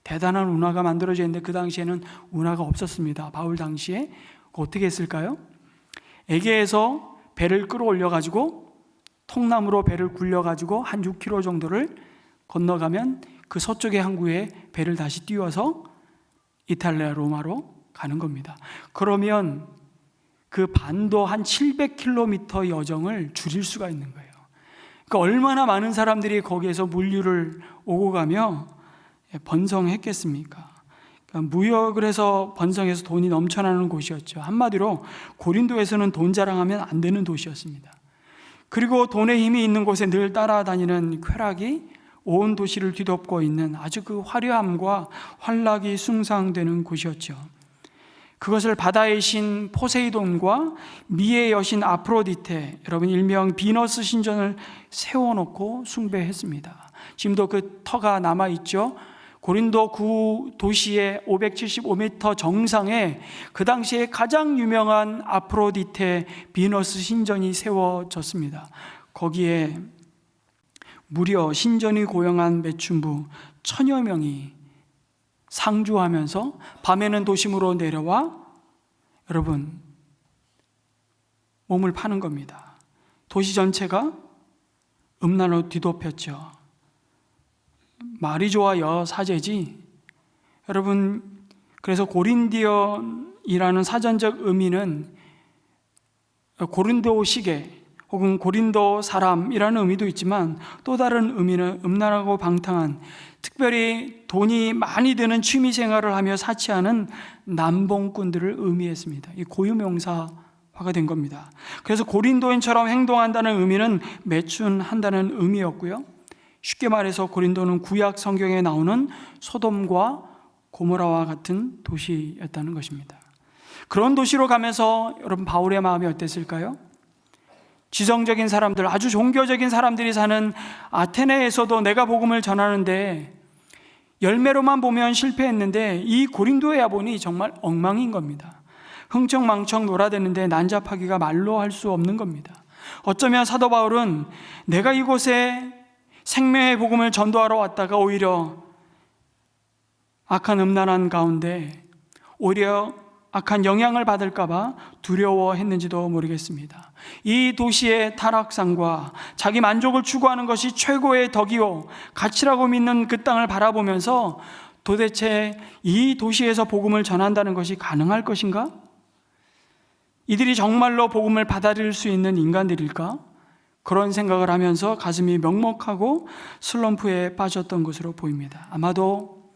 대단한 운하가 만들어져 있는데 그 당시에는 운하가 없었습니다. 바울 당시에 어떻게 했을까요? 에게에서 배를 끌어올려 가지고 통나무로 배를 굴려 가지고 한 6km 정도를 건너가면 그 서쪽의 항구에 배를 다시 띄워서 이탈리아 로마로 가는 겁니다. 그러면 그 반도 한 700km 여정을 줄일 수가 있는 거예요. 그러니까 얼마나 많은 사람들이 거기에서 물류를 오고 가며 번성했겠습니까? 그러니까 무역을 해서 번성해서 돈이 넘쳐나는 곳이었죠. 한마디로 고린도에서는 돈 자랑하면 안 되는 도시였습니다. 그리고 돈의 힘이 있는 곳에 늘 따라다니는 쾌락이 온 도시를 뒤덮고 있는 아주 그 화려함과 환락이 숭상되는 곳이었죠. 그것을 바다의 신 포세이돈과 미의 여신 아프로디테, 여러분 일명 비너스 신전을 세워놓고 숭배했습니다. 지금도 그 터가 남아있죠. 고린도 구 도시의 575m 정상에 그 당시에 가장 유명한 아프로디테 비너스 신전이 세워졌습니다. 거기에 무려 신전이 고용한 매춘부 1000여 명이 상주하면서 밤에는 도심으로 내려와 여러분 몸을 파는 겁니다. 도시 전체가 음란으로 뒤덮였죠. 말이 좋아 여사제지. 여러분, 그래서 고린디언이라는 사전적 의미는 고린도 시계 혹은 고린도 사람이라는 의미도 있지만 또 다른 의미는 음란하고 방탕한, 특별히 돈이 많이 드는 취미 생활을 하며 사치하는 남봉꾼들을 의미했습니다. 이 고유명사화가 된 겁니다. 그래서 고린도인처럼 행동한다는 의미는 매춘한다는 의미였고요. 쉽게 말해서 고린도는 구약 성경에 나오는 소돔과 고모라와 같은 도시였다는 것입니다. 그런 도시로 가면서 여러분 바울의 마음이 어땠을까요? 지성적인 사람들, 아주 종교적인 사람들이 사는 아테네에서도 내가 복음을 전하는데 열매로만 보면 실패했는데 이 고린도에 와보니 정말 엉망인 겁니다. 흥청망청 놀아대는데 난잡하기가 말로 할 수 없는 겁니다. 어쩌면 사도 바울은 내가 이곳에 생명의 복음을 전도하러 왔다가 오히려 악한 음란한 가운데 오히려 악한 영향을 받을까봐 두려워했는지도 모르겠습니다. 이 도시의 타락상과 자기 만족을 추구하는 것이 최고의 덕이요 가치라고 믿는 그 땅을 바라보면서 도대체 이 도시에서 복음을 전한다는 것이 가능할 것인가? 이들이 정말로 복음을 받아들일 수 있는 인간들일까? 그런 생각을 하면서 가슴이 먹먹하고 슬럼프에 빠졌던 것으로 보입니다. 아마도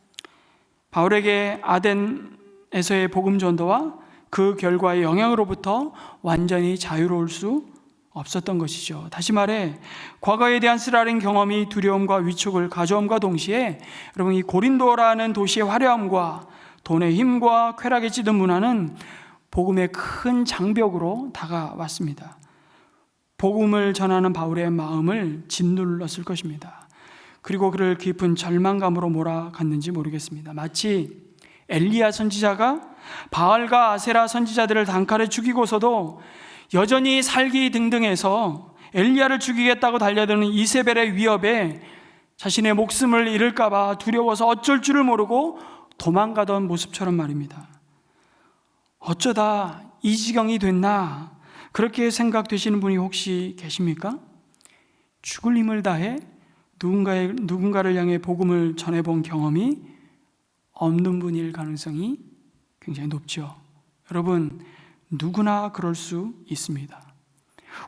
바울에게 아덴에서의 복음 전도와 그 결과의 영향으로부터 완전히 자유로울 수 없었던 것이죠. 다시 말해 과거에 대한 쓰라린 경험이 두려움과 위축을 가져옴과 동시에 여러분 이 고린도라는 도시의 화려함과 돈의 힘과 쾌락에 찌든 문화는 복음의 큰 장벽으로 다가왔습니다. 복음을 전하는 바울의 마음을 짓눌렀을 것입니다. 그리고 그를 깊은 절망감으로 몰아갔는지 모르겠습니다. 마치 엘리야 선지자가 바알과 아세라 선지자들을 단칼에 죽이고서도 여전히 살기 등등해서 엘리야를 죽이겠다고 달려드는 이세벨의 위협에 자신의 목숨을 잃을까 봐 두려워서 어쩔 줄을 모르고 도망가던 모습처럼 말입니다. 어쩌다 이 지경이 됐나 그렇게 생각되시는 분이 혹시 계십니까? 죽을 힘을 다해 누군가를 향해 복음을 전해본 경험이 없는 분일 가능성이 굉장히 높죠. 여러분, 누구나 그럴 수 있습니다.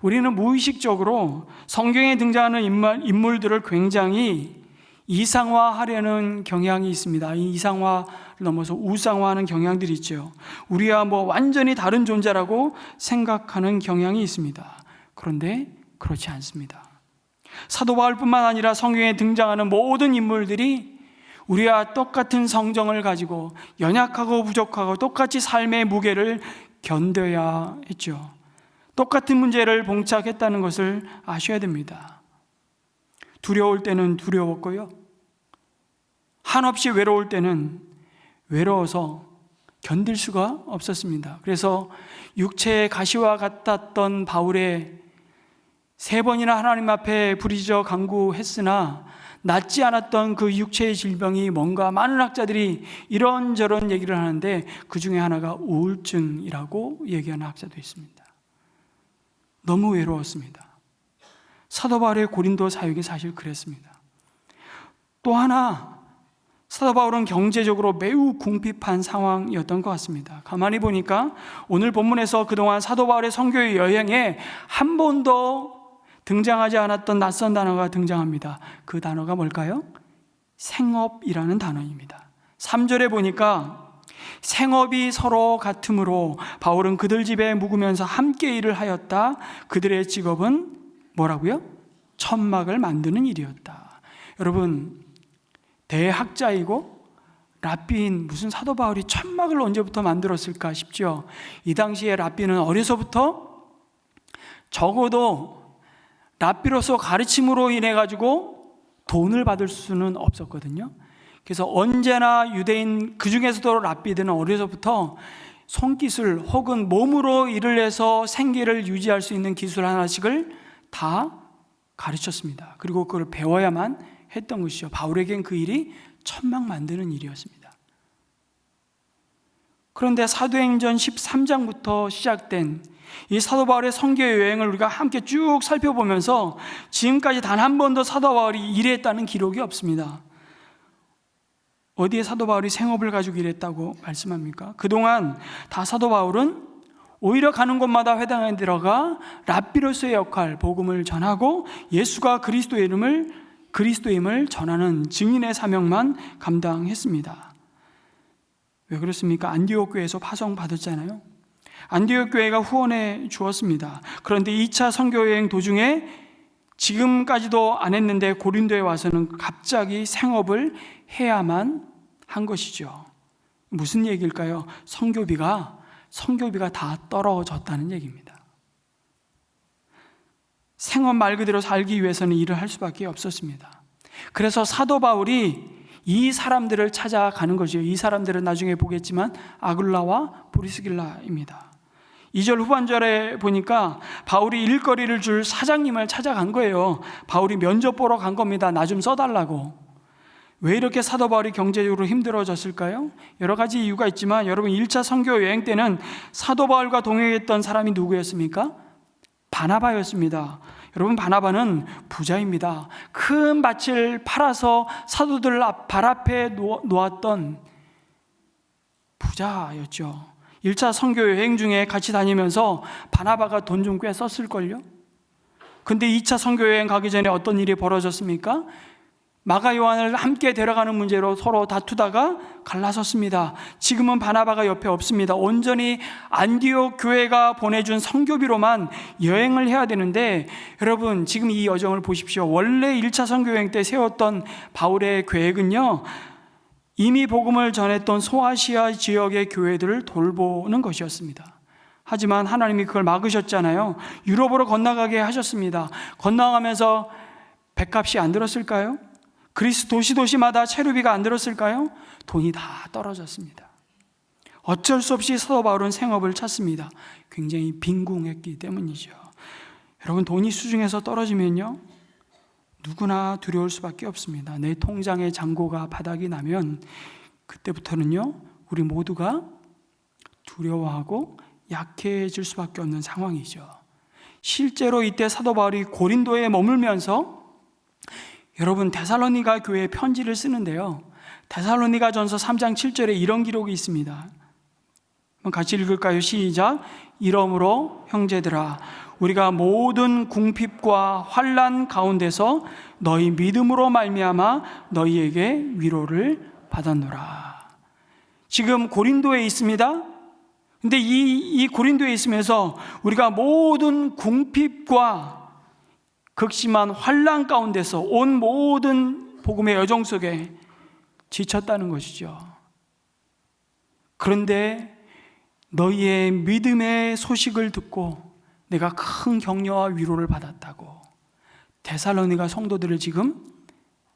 우리는 무의식적으로 성경에 등장하는 인물들을 굉장히 이상화하려는 경향이 있습니다. 이 이상화를 넘어서 우상화하는 경향들이 있죠. 우리와 완전히 다른 존재라고 생각하는 경향이 있습니다. 그런데 그렇지 않습니다. 사도 바울뿐만 아니라 성경에 등장하는 모든 인물들이 우리와 똑같은 성정을 가지고 연약하고 부족하고 똑같이 삶의 무게를 견뎌야 했죠. 똑같은 문제를 봉착했다는 것을 아셔야 됩니다. 두려울 때는 두려웠고요. 한없이 외로울 때는 외로워서 견딜 수가 없었습니다. 그래서 육체의 가시와 같았던 바울의 3번이나 하나님 앞에 부르짖어 간구했으나 낫지 않았던 그 육체의 질병이 뭔가 많은 학자들이 이런저런 얘기를 하는데 그 중에 하나가 우울증이라고 얘기하는 학자도 있습니다. 너무 외로웠습니다. 사도 바울의 고린도 사역이 사실 그랬습니다. 또 하나 사도 바울은 경제적으로 매우 궁핍한 상황이었던 것 같습니다. 가만히 보니까 오늘 본문에서 그동안 사도 바울의 선교 여행에 한 번도 등장하지 않았던 낯선 단어가 등장합니다. 그 단어가 뭘까요? 생업이라는 단어입니다. 3절에 보니까 생업이 서로 같으므로 바울은 그들 집에 묵으면서 함께 일을 하였다. 그들의 직업은 뭐라고요? 천막을 만드는 일이었다. 여러분, 대학자이고 랍비인 무슨 사도 바울이 천막을 언제부터 만들었을까 싶죠. 이 당시에 랍비는 어려서부터 적어도 랍비로서 가르침으로 인해 가지고 돈을 받을 수는 없었거든요. 그래서 언제나 유대인, 그 중에서도 랍비들은 어려서부터 손기술 혹은 몸으로 일을 해서 생계를 유지할 수 있는 기술 하나씩을 다 가르쳤습니다. 그리고 그걸 배워야만 했던 것이죠. 바울에겐 그 일이 천막 만드는 일이었습니다. 그런데 사도행전 13장부터 시작된 이 사도 바울의 선교 여행을 우리가 함께 쭉 살펴보면서 지금까지 단 한 번도 사도 바울이 일했다는 기록이 없습니다. 어디에 사도 바울이 생업을 가지고 일했다고 말씀합니까? 그동안 다 사도 바울은 오히려 가는 곳마다 회당에 들어가 랍비로서의 역할, 복음을 전하고 예수가 그리스도임을 전하는 증인의 사명만 감당했습니다. 왜 그렇습니까? 안디옥 교회에서 파송 받았잖아요. 안디옥 교회가 후원해 주었습니다. 그런데 2차 선교 여행 도중에 지금까지도 안 했는데 고린도에 와서는 갑자기 생업을 해야만 한 것이죠. 무슨 얘기일까요? 선교비가 다 떨어졌다는 얘기입니다. 생업 말 그대로 살기 위해서는 일을 할 수밖에 없었습니다. 그래서 사도 바울이 이 사람들을 찾아가는 것이에요. 이 사람들은 나중에 보겠지만 아굴라와 브리스길라입니다. 2절 후반절에 보니까 바울이 일거리를 줄 사장님을 찾아간 거예요. 바울이 면접 보러 간 겁니다. 나 좀 써달라고. 왜 이렇게 사도 바울이 경제적으로 힘들어졌을까요? 여러 가지 이유가 있지만 여러분, 1차 선교 여행 때는 사도 바울과 동행했던 사람이 누구였습니까? 바나바였습니다. 여러분, 바나바는 부자입니다. 큰 밭을 팔아서 사도들 발 앞에 놓았던 부자였죠. 1차 선교 여행 중에 같이 다니면서 바나바가 돈 좀 꽤 썼을걸요? 근데 2차 선교 여행 가기 전에 어떤 일이 벌어졌습니까? 마가 요한을 함께 데려가는 문제로 서로 다투다가 갈라섰습니다. 지금은 바나바가 옆에 없습니다. 온전히 안디옥 교회가 보내준 선교비로만 여행을 해야 되는데, 여러분 지금 이 여정을 보십시오. 원래 1차 선교 여행 때 세웠던 바울의 계획은요, 이미 복음을 전했던 소아시아 지역의 교회들을 돌보는 것이었습니다. 하지만 하나님이 그걸 막으셨잖아요. 유럽으로 건너가게 하셨습니다. 건너가면서 백값이 안 들었을까요? 그리스 도시마다 체류비가 안 들었을까요? 돈이 다 떨어졌습니다. 어쩔 수 없이 사도 바울은 생업을 찾습니다. 굉장히 빈궁했기 때문이죠. 여러분, 돈이 수중에서 떨어지면요, 누구나 두려울 수밖에 없습니다. 내 통장의 잔고가 바닥이 나면 그때부터는요, 우리 모두가 두려워하고 약해질 수밖에 없는 상황이죠. 실제로 이때 사도 바울이 고린도에 머물면서 여러분, 데살로니가 교회에 편지를 쓰는데요, 데살로니가전서 3장 7절에 이런 기록이 있습니다. 한번 같이 읽을까요? 시작. 이러므로 형제들아, 우리가 모든 궁핍과 환난 가운데서 너희 믿음으로 말미암아 너희에게 위로를 받았노라. 지금 고린도에 있습니다. 근데 이 고린도에 있으면서 우리가 모든 궁핍과 극심한 환난 가운데서 온 모든 복음의 여정 속에 지쳤다는 것이죠. 그런데 너희의 믿음의 소식을 듣고 내가 큰 격려와 위로를 받았다고 데살로니가 성도들을 지금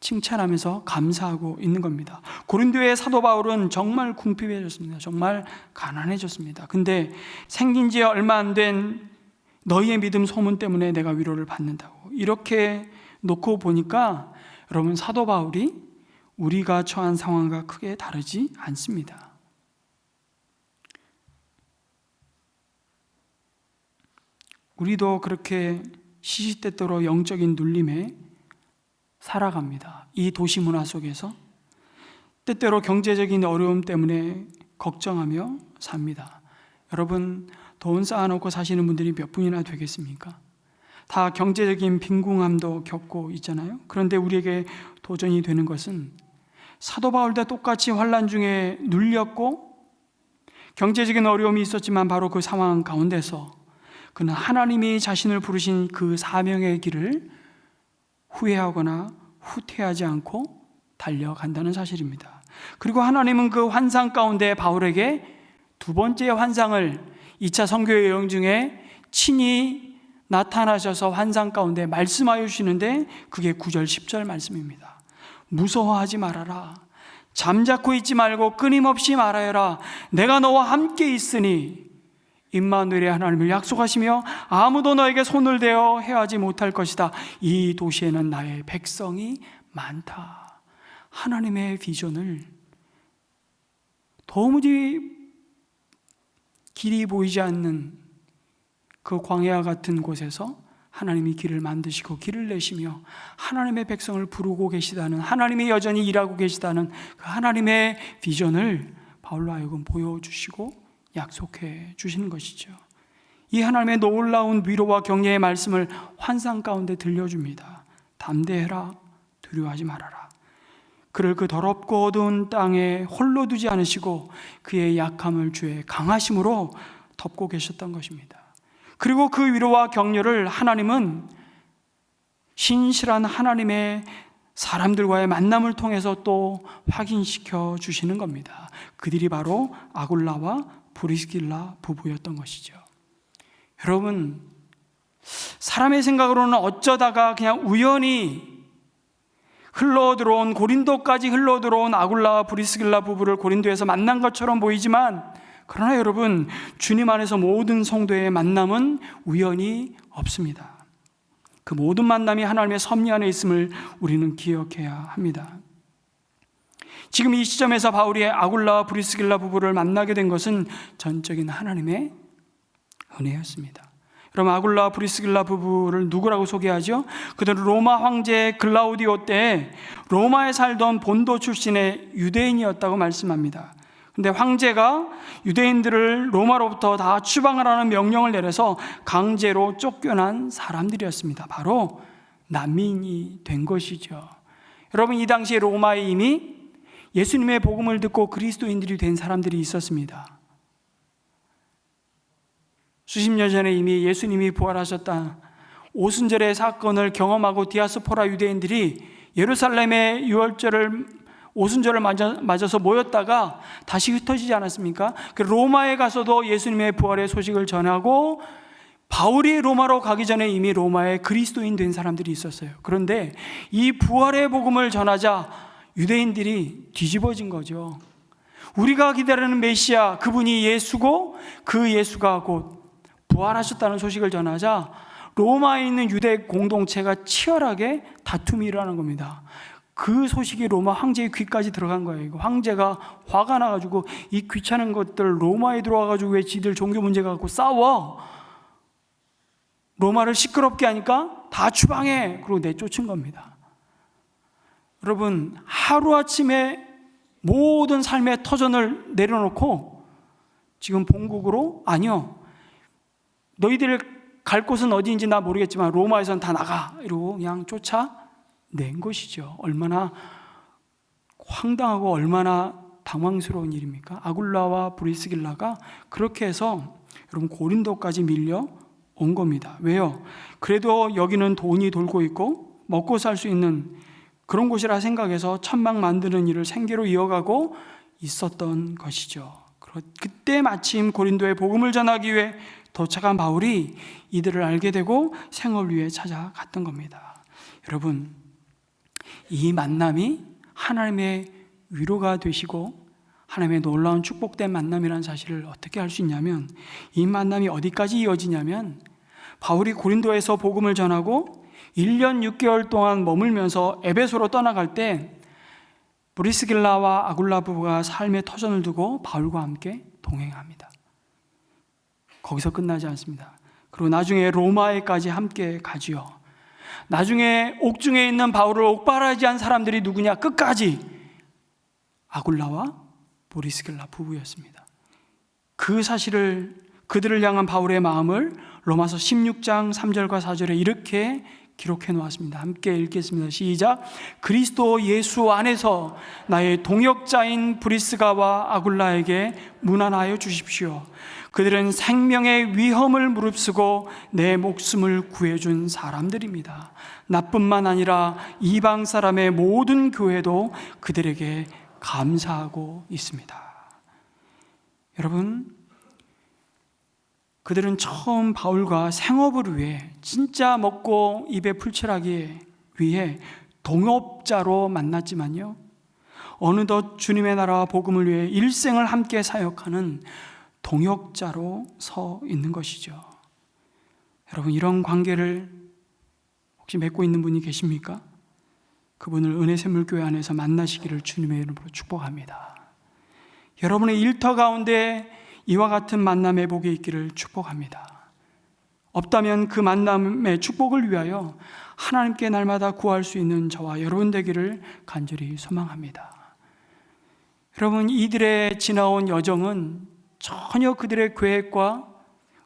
칭찬하면서 감사하고 있는 겁니다. 고린도의 사도 바울은 정말 궁핍해졌습니다. 정말 가난해졌습니다. 근데 생긴 지 얼마 안 된 너희의 믿음 소문 때문에 내가 위로를 받는다고 이렇게 놓고 보니까 여러분, 사도 바울이 우리가 처한 상황과 크게 다르지 않습니다. 우리도 그렇게 시시때때로 영적인 눌림에 살아갑니다. 이 도시 문화 속에서 때때로 경제적인 어려움 때문에 걱정하며 삽니다. 여러분, 돈 쌓아놓고 사시는 분들이 몇 분이나 되겠습니까? 다 경제적인 빈궁함도 겪고 있잖아요. 그런데 우리에게 도전이 되는 것은 사도 바울도 똑같이 환난 중에 눌렸고 경제적인 어려움이 있었지만 바로 그 상황 가운데서 그는 하나님이 자신을 부르신 그 사명의 길을 후회하거나 후퇴하지 않고 달려간다는 사실입니다. 그리고 하나님은 그 환상 가운데 바울에게 두 번째 환상을 2차 선교 여행 중에 친히 나타나셔서 환상 가운데 말씀하여 주시는데 그게 9절 10절 말씀입니다. 무서워하지 말아라. 잠자코 있지 말고 끊임없이 말하여라. 내가 너와 함께 있으니 임마누엘의 하나님을 약속하시며 아무도 너에게 손을 대어 해하지 못할 것이다. 이 도시에는 나의 백성이 많다. 하나님의 비전을 도무지 길이 보이지 않는 그 광야 같은 곳에서 하나님이 길을 만드시고 길을 내시며 하나님의 백성을 부르고 계시다는, 하나님이 여전히 일하고 계시다는 그 하나님의 비전을 바울로 하여금 보여주시고 약속해 주시는 것이죠. 이 하나님의 놀라운 위로와 격려의 말씀을 환상 가운데 들려줍니다. 담대해라. 두려워하지 말아라. 그를 그 더럽고 어두운 땅에 홀로 두지 않으시고 그의 약함을 주의 강하심으로 덮고 계셨던 것입니다. 그리고 그 위로와 격려를 하나님은 신실한 하나님의 사람들과의 만남을 통해서 또 확인시켜 주시는 겁니다. 그들이 바로 아굴라와 브리스길라 부부였던 것이죠. 여러분, 사람의 생각으로는 어쩌다가 그냥 우연히 흘러들어온, 고린도까지 흘러들어온 아굴라와 브리스길라 부부를 고린도에서 만난 것처럼 보이지만, 그러나 여러분, 주님 안에서 모든 성도의 만남은 우연이 없습니다. 그 모든 만남이 하나님의 섭리 안에 있음을 우리는 기억해야 합니다. 지금 이 시점에서 바울이 아굴라와 브리스길라 부부를 만나게 된 것은 전적인 하나님의 은혜였습니다. 여러분, 아굴라와 브리스길라 부부를 누구라고 소개하죠? 그들은 로마 황제 글라우디오 때 로마에 살던 본도 출신의 유대인이었다고 말씀합니다. 근데 황제가 유대인들을 로마로부터 다 추방하라는 명령을 내려서 강제로 쫓겨난 사람들이었습니다. 바로 난민이 된 것이죠. 여러분, 이 당시에 로마에 이미 예수님의 복음을 듣고 그리스도인들이 된 사람들이 있었습니다. 수십 년 전에 이미 예수님이 부활하셨다, 오순절의 사건을 경험하고 디아스포라 유대인들이 예루살렘의 유월절을 오순절을 맞아서 모였다가 다시 흩어지지 않았습니까? 로마에 가서도 예수님의 부활의 소식을 전하고, 바울이 로마로 가기 전에 이미 로마에 그리스도인 된 사람들이 있었어요. 그런데 이 부활의 복음을 전하자 유대인들이 뒤집어진 거죠. 우리가 기다리는 메시아, 그분이 예수고 그 예수가 곧 부활하셨다는 소식을 전하자 로마에 있는 유대 공동체가 치열하게 다툼이 일어나는 겁니다. 그 소식이 로마 황제의 귀까지 들어간 거예요. 황제가 화가 나가지고 이 귀찮은 것들 로마에 들어와가지고 왜 지들 종교 문제 갖고 싸워? 로마를 시끄럽게 하니까 다 추방해. 그리고 내쫓은 겁니다. 여러분, 하루아침에 모든 삶의 터전을 내려놓고 지금 본국으로, 아니요, 너희들 갈 곳은 어디인지 나 모르겠지만 로마에선 다 나가, 이러고 그냥 쫓아낸 것이죠. 얼마나 황당하고 얼마나 당황스러운 일입니까? 아굴라와 브리스길라가 그렇게 해서 여러분 고린도까지 밀려온 겁니다. 왜요? 그래도 여기는 돈이 돌고 있고 먹고 살 수 있는 그런 곳이라 생각해서 천막 만드는 일을 생계로 이어가고 있었던 것이죠. 그때 마침 고린도에 복음을 전하기 위해 도착한 바울이 이들을 알게 되고 생업을 위해 찾아갔던 겁니다. 여러분, 이 만남이 하나님의 위로가 되시고 하나님의 놀라운 축복된 만남이라는 사실을 어떻게 알 수 있냐면, 이 만남이 어디까지 이어지냐면, 바울이 고린도에서 복음을 전하고 1년 6개월 동안 머물면서 에베소로 떠나갈 때 브리스길라와 아굴라 부부가 삶의 터전을 두고 바울과 함께 동행합니다. 거기서 끝나지 않습니다. 그리고 나중에 로마에까지 함께 가지요. 나중에 옥중에 있는 바울을 옥바라지한 사람들이 누구냐? 끝까지 아굴라와 브리스길라 부부였습니다. 그 사실을, 그들을 향한 바울의 마음을 로마서 16장 3절과 4절에 이렇게 기록해 놓았습니다. 함께 읽겠습니다. 시작. 그리스도 예수 안에서 나의 동역자인 브리스가와 아굴라에게 문안하여 주십시오. 그들은 생명의 위험을 무릅쓰고 내 목숨을 구해준 사람들입니다. 나뿐만 아니라 이방 사람의 모든 교회도 그들에게 감사하고 있습니다. 여러분, 그들은 처음 바울과 생업을 위해, 진짜 먹고 입에 풀칠하기 위해 동업자로 만났지만요, 어느덧 주님의 나라와 복음을 위해 일생을 함께 사역하는 동역자로 서 있는 것이죠. 여러분, 이런 관계를 혹시 맺고 있는 분이 계십니까? 그분을 은혜샘물교회 안에서 만나시기를 주님의 이름으로 축복합니다. 여러분의 일터 가운데 이와 같은 만남의 복이 있기를 축복합니다. 없다면 그 만남의 축복을 위하여 하나님께 날마다 구할 수 있는 저와 여러분 되기를 간절히 소망합니다. 여러분, 이들의 지나온 여정은 전혀 그들의 계획과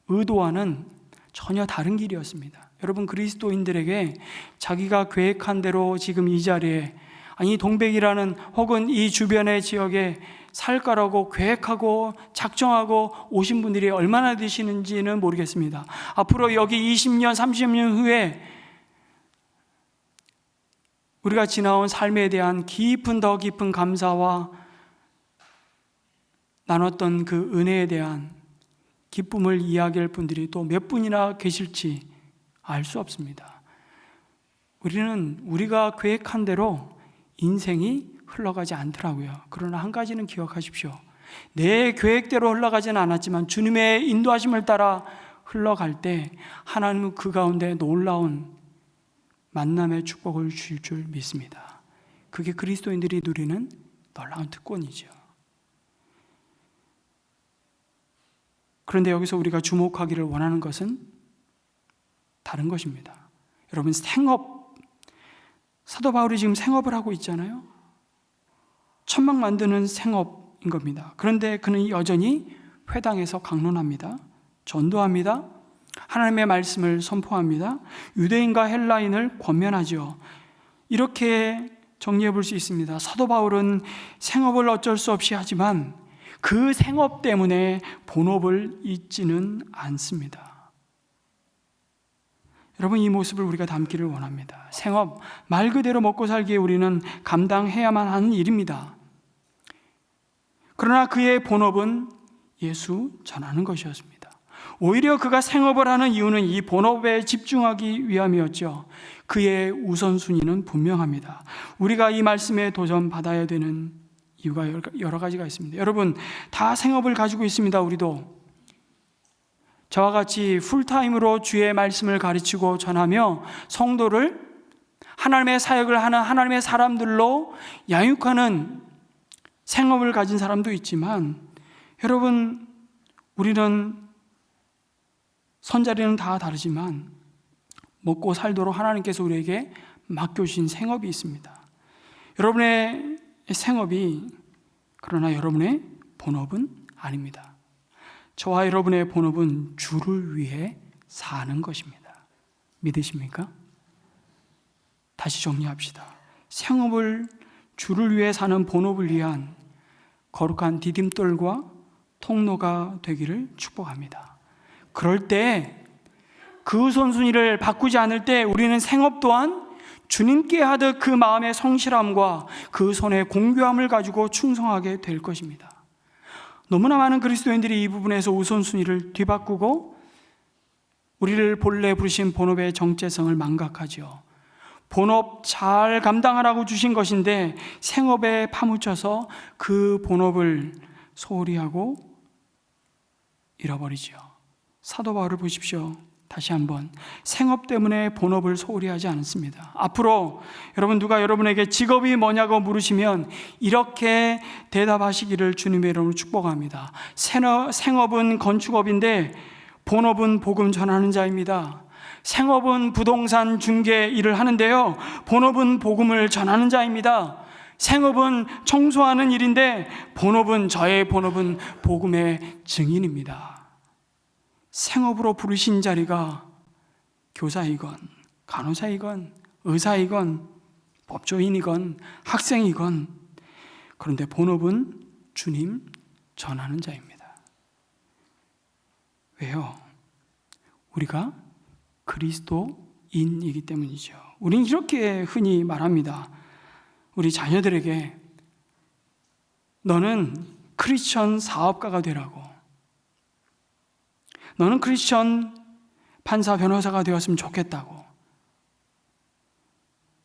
의도와는 전혀 다른 길이었습니다. 여러분, 그리스도인들에게 자기가 계획한 대로 지금 이 자리에, 아니 동백이라는 혹은 이 주변의 지역에 살 거라고 계획하고 작정하고 오신 분들이 얼마나 되시는지는 모르겠습니다. 앞으로 여기 20년, 30년 후에 우리가 지나온 삶에 대한 더 깊은 감사와 나눴던 그 은혜에 대한 기쁨을 이야기할 분들이 또 몇 분이나 계실지 알 수 없습니다. 우리가 계획한 대로 인생이 흘러가지 않더라고요. 그러나 한 가지는 기억하십시오. 내 계획대로 흘러가지는 않았지만 주님의 인도하심을 따라 흘러갈 때 하나님은 그 가운데 놀라운 만남의 축복을 주실 줄 믿습니다. 그게 그리스도인들이 누리는 놀라운 특권이죠. 그런데 여기서 우리가 주목하기를 원하는 것은 다른 것입니다. 여러분, 생업, 사도 바울이 지금 생업을 하고 있잖아요. 천막 만드는 생업인 겁니다. 그런데 그는 여전히 회당에서 강론합니다. 전도합니다. 하나님의 말씀을 선포합니다. 유대인과 헬라인을 권면하죠. 이렇게 정리해 볼 수 있습니다. 사도 바울은 생업을 어쩔 수 없이 하지만 그 생업 때문에 본업을 잊지는 않습니다. 여러분, 이 모습을 우리가 담기를 원합니다. 생업, 말 그대로 먹고 살기에 우리는 감당해야만 하는 일입니다. 그러나 그의 본업은 예수 전하는 것이었습니다. 오히려 그가 생업을 하는 이유는 이 본업에 집중하기 위함이었죠. 그의 우선순위는 분명합니다. 우리가 이 말씀에 도전받아야 되는 이유가 여러 가지가 있습니다. 여러분, 다 생업을 가지고 있습니다. 우리도 저와 같이 풀타임으로 주의 말씀을 가르치고 전하며 성도를 하나님의 사역을 하는 하나님의 사람들로 양육하는 생업을 가진 사람도 있지만, 여러분, 우리는 선자리는 다 다르지만 먹고 살도록 하나님께서 우리에게 맡겨주신 생업이 있습니다. 여러분의 생업이, 그러나 여러분의 본업은 아닙니다. 저와 여러분의 본업은 주를 위해 사는 것입니다. 믿으십니까? 다시 정리합시다. 생업을 주를 위해 사는 본업을 위한 거룩한 디딤돌과 통로가 되기를 축복합니다. 그럴 때 그 우선순위를 바꾸지 않을 때 우리는 생업 또한 주님께 하듯 그 마음의 성실함과 그 손의 공교함을 가지고 충성하게 될 것입니다. 너무나 많은 그리스도인들이 이 부분에서 우선순위를 뒤바꾸고 우리를 본래 부르신 본업의 정체성을 망각하죠. 본업 잘 감당하라고 주신 것인데 생업에 파묻혀서 그 본업을 소홀히 하고 잃어버리죠. 사도 바울을 보십시오. 다시 한번, 생업 때문에 본업을 소홀히 하지 않습니다. 앞으로 여러분, 누가 여러분에게 직업이 뭐냐고 물으시면 이렇게 대답하시기를 주님의 이름으로 축복합니다. 생업은 건축업인데 본업은 복음 전하는 자입니다. 생업은 부동산 중개 일을 하는데요, 본업은 복음을 전하는 자입니다. 생업은 청소하는 일인데 저의 본업은 복음의 증인입니다. 생업으로 부르신 자리가 교사이건 간호사이건 의사이건 법조인이건 학생이건, 그런데 본업은 주님 전하는 자입니다. 왜요? 우리가 그리스도인이기 때문이죠. 우리는 이렇게 흔히 말합니다. 우리 자녀들에게 너는 크리스천 사업가가 되라고, 너는 크리스천 판사 변호사가 되었으면 좋겠다고,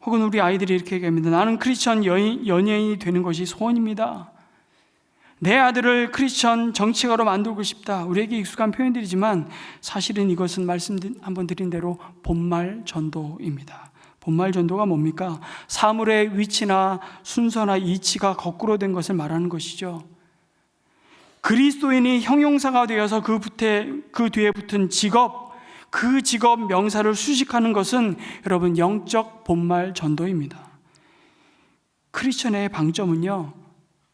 혹은 우리 아이들이 이렇게 얘기합니다. 나는 크리스천 연예인이 되는 것이 소원입니다. 내 아들을 크리스천 정치가로 만들고 싶다. 우리에게 익숙한 표현들이지만 사실은 이것은 말씀 한번 드린 대로 본말 전도입니다. 본말 전도가 뭡니까? 사물의 위치나 순서나 이치가 거꾸로 된 것을 말하는 것이죠. 그리스도인이 형용사가 되어서 그 뒤에 붙은 직업, 그 직업 명사를 수식하는 것은 여러분 영적 본말 전도입니다. 크리스천의 방점은요,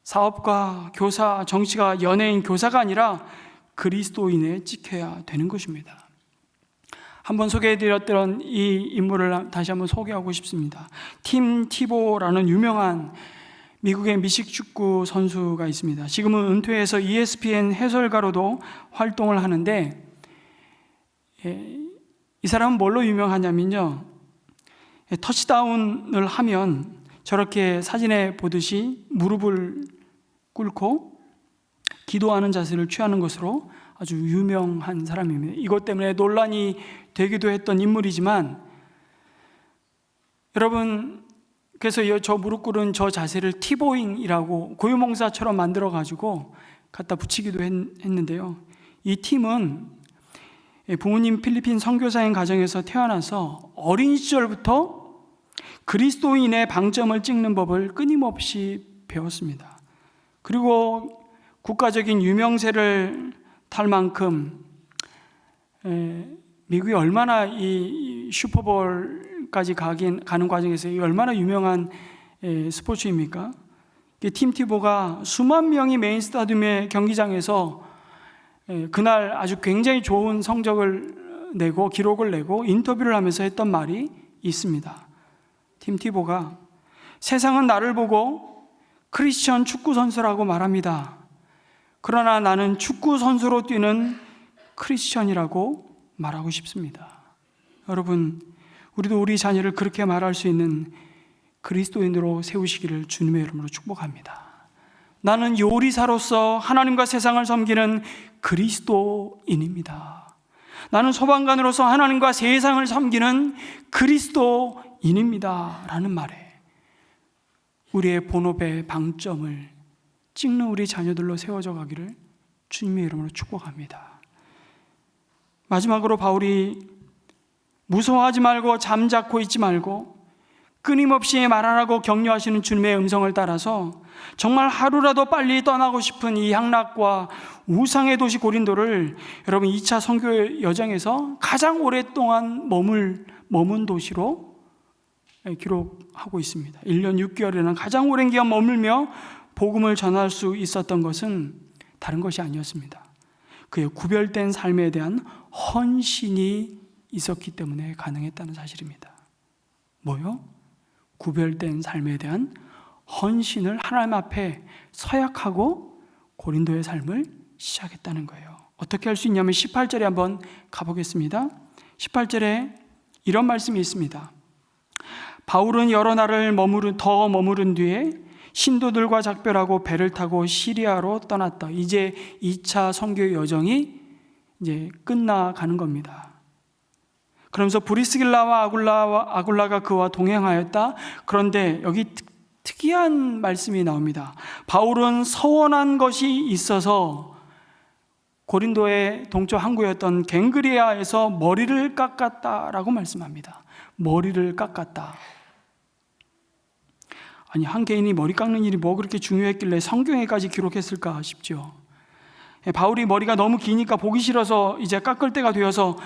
사업가, 교사, 정치가, 연예인, 교사가 아니라 그리스도인에 찍혀야 되는 것입니다. 한번 소개해드렸던 이 인물을 다시 한번 소개하고 싶습니다. 팀 티보라는 유명한 미국의 미식축구 선수가 있습니다. 지금은 은퇴해서 ESPN 해설가로도 활동을 하는데, 이 사람은 뭘로 유명하냐면요, 터치다운을 하면 저렇게 사진에 보듯이 무릎을 꿇고 기도하는 자세를 취하는 것으로 아주 유명한 사람입니다. 이것 때문에 논란이 되기도 했던 인물이지만, 여러분, 그래서 저 무릎 꿇은 저 자세를 티보잉이라고 고유명사처럼 만들어 가지고 갖다 붙이기도 했는데요. 이 팀은 부모님 필리핀 선교사인 가정에서 태어나서 어린 시절부터 그리스도인의 방점을 찍는 법을 끊임없이 배웠습니다. 그리고 국가적인 유명세를 탈 만큼 미국이 얼마나 이 슈퍼볼까지 가는 과정에서 얼마나 유명한 스포츠입니까? 팀 티보가 수만 명이 메인 스타디움의 경기장에서 그날 아주 굉장히 좋은 성적을 내고 기록을 내고 인터뷰를 하면서 했던 말이 있습니다. 팀 티보가 세상은 나를 보고 크리스천 축구 선수라고 말합니다. 그러나 나는 축구 선수로 뛰는 크리스천이라고 말하고 싶습니다. 여러분, 우리도 우리 자녀를 그렇게 말할 수 있는 그리스도인으로 세우시기를 주님의 이름으로 축복합니다. 나는 요리사로서 하나님과 세상을 섬기는 그리스도인입니다. 나는 소방관으로서 하나님과 세상을 섬기는 그리스도인입니다. 라는 말에 우리의 본업의 방점을 찍는 우리 자녀들로 세워져 가기를 주님의 이름으로 축복합니다. 마지막으로 바울이 무서워하지 말고 잠자코 있지 말고 끊임없이 말하라고 격려하시는 주님의 음성을 따라서 정말 하루라도 빨리 떠나고 싶은 이 향락과 우상의 도시 고린도를 여러분 2차 선교 여정에서 가장 오랫동안 머문 도시로 기록하고 있습니다. 1년 6개월이라는 가장 오랜 기간 머물며 복음을 전할 수 있었던 것은 다른 것이 아니었습니다. 그의 구별된 삶에 대한 헌신이 있었기 때문에 가능했다는 사실입니다. 뭐요? 구별된 삶에 대한 헌신을 하나님 앞에 서약하고 고린도의 삶을 시작했다는 거예요. 어떻게 할 수 있냐면 18절에 한번 가보겠습니다. 18절에 이런 말씀이 있습니다. 바울은 여러 날을 더 머무른 뒤에 신도들과 작별하고 배를 타고 시리아로 떠났다. 이제 2차 선교 여정이 이제 끝나가는 겁니다. 그러면서 브리스길라와 아굴라가 그와 동행하였다. 그런데 여기 특이한 말씀이 나옵니다. 바울은 서원한 것이 있어서 고린도의 동쪽 항구였던 갱그리아에서 머리를 깎았다라고 말씀합니다. 머리를 깎았다. 아니, 한 개인이 머리 깎는 일이 뭐 그렇게 중요했길래 성경에까지 기록했을까 싶죠. 바울이 머리가 너무 기니까 보기 싫어서 이제 깎을 때가 되어서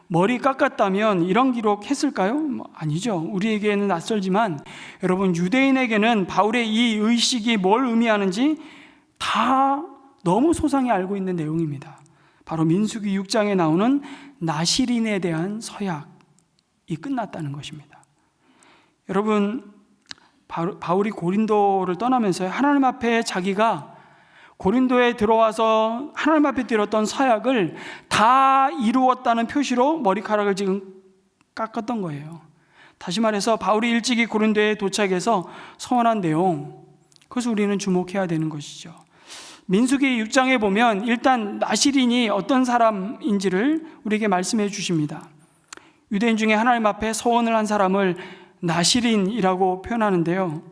머리 깎았다면 이런 기록했을까요? 아니죠. 우리에게는 낯설지만 여러분, 유대인에게는 바울의 이 의식이 뭘 의미하는지 다 너무 소상히 알고 있는 내용입니다. 바로 민수기 6장에 나오는 나시린에 대한 서약이 끝났다는 것입니다. 여러분, 바울이 고린도를 떠나면서 하나님 앞에 자기가 고린도에 들어와서 하나님 앞에 드렸던 서약을 다 이루었다는 표시로 머리카락을 지금 깎았던 거예요. 다시 말해서 바울이 일찍이 고린도에 도착해서 서원한 내용, 그것을 우리는 주목해야 되는 것이죠. 민수기 6장에 보면 일단 나시린이 어떤 사람인지를 우리에게 말씀해 주십니다. 유대인 중에 하나님 앞에 서원을 한 사람을 나시린이라고 표현하는데요,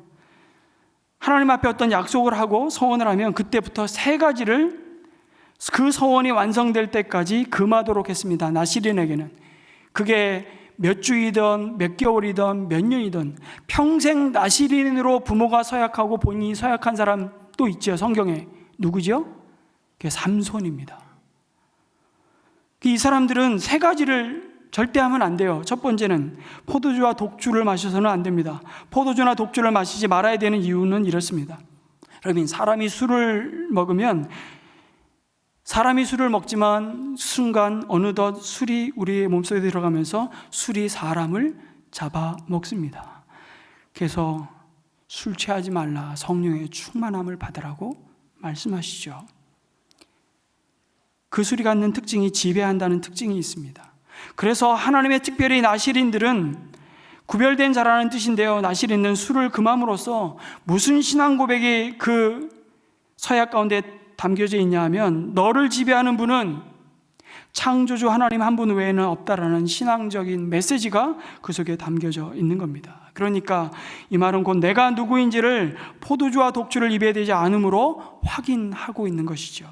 하나님 앞에 어떤 약속을 하고 서원을 하면 그때부터 3가지를 그 서원이 완성될 때까지 금하도록 했습니다. 나시린에게는 그게 몇 주이든 몇 개월이든 몇 년이든 평생 나시린으로 부모가 서약하고 본인이 서약한 사람 또 있죠. 성경에 누구죠? 그게 삼손입니다. 이 사람들은 3가지를 절대 하면 안 돼요. 첫 번째는 포도주와 독주를 마셔서는 안 됩니다. 포도주나 독주를 마시지 말아야 되는 이유는 이렇습니다. 여러분, 사람이 술을 먹지만 순간 어느덧 술이 우리의 몸속에 들어가면서 술이 사람을 잡아먹습니다. 그래서 술 취하지 말라, 성령의 충만함을 받으라고 말씀하시죠. 그 술이 갖는 특징이 지배한다는 특징이 있습니다. 그래서 하나님의 특별히 나시린들은 구별된 자라는 뜻인데요, 나시린은 술을 금함으로써 무슨 신앙 고백이 그 서약 가운데 담겨져 있냐 하면, 너를 지배하는 분은 창조주 하나님 한 분 외에는 없다라는 신앙적인 메시지가 그 속에 담겨져 있는 겁니다. 그러니까 이 말은 곧 내가 누구인지를 포도주와 독주를 입에 대지 않음으로 확인하고 있는 것이죠.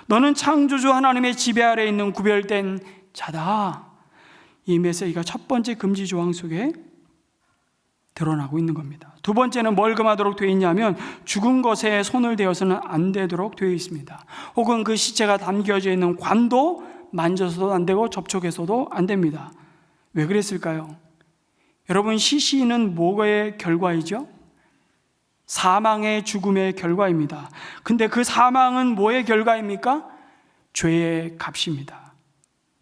너는 창조주 하나님의 지배 아래에 있는 구별된 자다. 이 메시지가 첫 번째 금지 조항 속에 드러나고 있는 겁니다. 두 번째는 뭘 금하도록 되어 있냐면 죽은 것에 손을 대어서는 안 되도록 되어 있습니다. 혹은 그 시체가 담겨져 있는 관도 만져서도 안 되고 접촉해서도 안 됩니다. 왜 그랬을까요? 여러분, 시신은 뭐의 결과이죠? 사망의 죽음의 결과입니다. 근데 그 사망은 뭐의 결과입니까? 죄의 값입니다.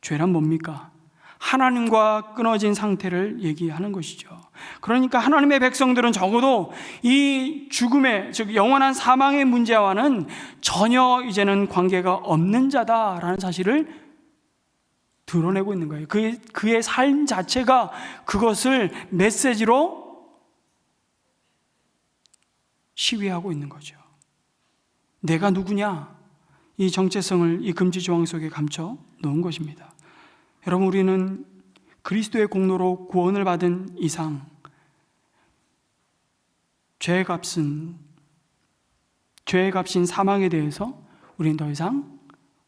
죄란 뭡니까? 하나님과 끊어진 상태를 얘기하는 것이죠. 그러니까 하나님의 백성들은 적어도 이 죽음의, 즉 영원한 사망의 문제와는 전혀 이제는 관계가 없는 자다라는 사실을 드러내고 있는 거예요. 그의 삶 자체가 그것을 메시지로 시위하고 있는 거죠. 내가 누구냐? 이 정체성을 이 금지 조항 속에 감춰 놓은 것입니다. 여러분, 우리는 그리스도의 공로로 구원을 받은 이상 죄의 값인 사망에 대해서 우리는 더 이상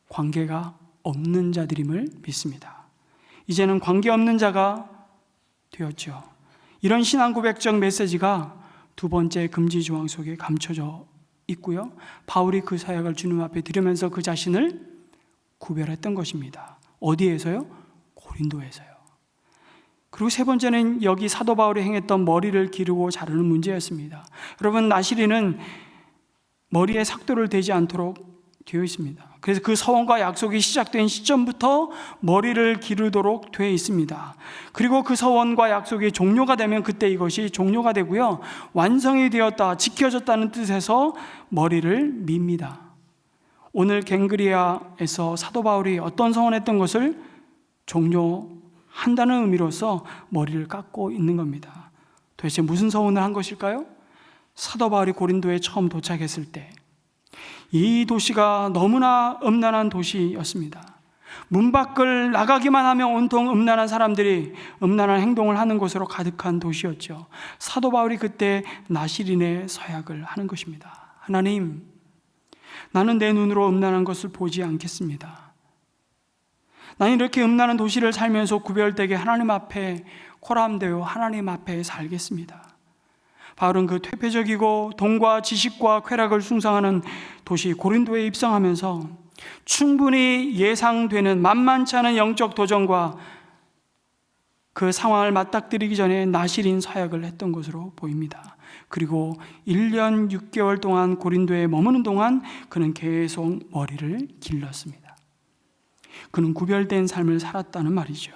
관계가 없는 자들임을 믿습니다. 이제는 관계없는 자가 되었죠. 이런 신앙 고백적 메시지가 두 번째 금지 조항 속에 감춰져 있고요, 바울이 그 사역을 주님 앞에 드리면서 그 자신을 구별했던 것입니다. 어디에서요? 고린도에서요. 그리고 세 번째는 여기 사도 바울이 행했던 머리를 기르고 자르는 문제였습니다. 여러분, 나시린은 머리에 삭도를 대지 않도록 되어 있습니다. 그래서 그 서원과 약속이 시작된 시점부터 머리를 기르도록 되어 있습니다. 그리고 그 서원과 약속이 종료가 되면 그때 이것이 종료가 되고요, 완성이 되었다, 지켜졌다는 뜻에서 머리를 밉니다. 오늘 갱그리아에서 사도 바울이 어떤 서원했던 것을 종료한다는 의미로서 머리를 깎고 있는 겁니다. 도대체 무슨 서원을 한 것일까요? 사도 바울이 고린도에 처음 도착했을 때 이 도시가 너무나 음란한 도시였습니다. 문 밖을 나가기만 하면 온통 음란한 사람들이 음란한 행동을 하는 곳으로 가득한 도시였죠. 사도 바울이 그때 나시린의 서약을 하는 것입니다. 하나님, 나는 내 눈으로 음란한 것을 보지 않겠습니다. 나는 이렇게 음란한 도시를 살면서 구별되게 하나님 앞에 코람되어 하나님 앞에 살겠습니다. 바울은 그 퇴폐적이고 돈과 지식과 쾌락을 숭상하는 도시 고린도에 입성하면서 충분히 예상되는 만만치 않은 영적 도전과 그 상황을 맞닥뜨리기 전에 나시린 서약을 했던 것으로 보입니다. 그리고 1년 6개월 동안 고린도에 머무는 동안 그는 계속 머리를 길렀습니다. 그는 구별된 삶을 살았다는 말이죠.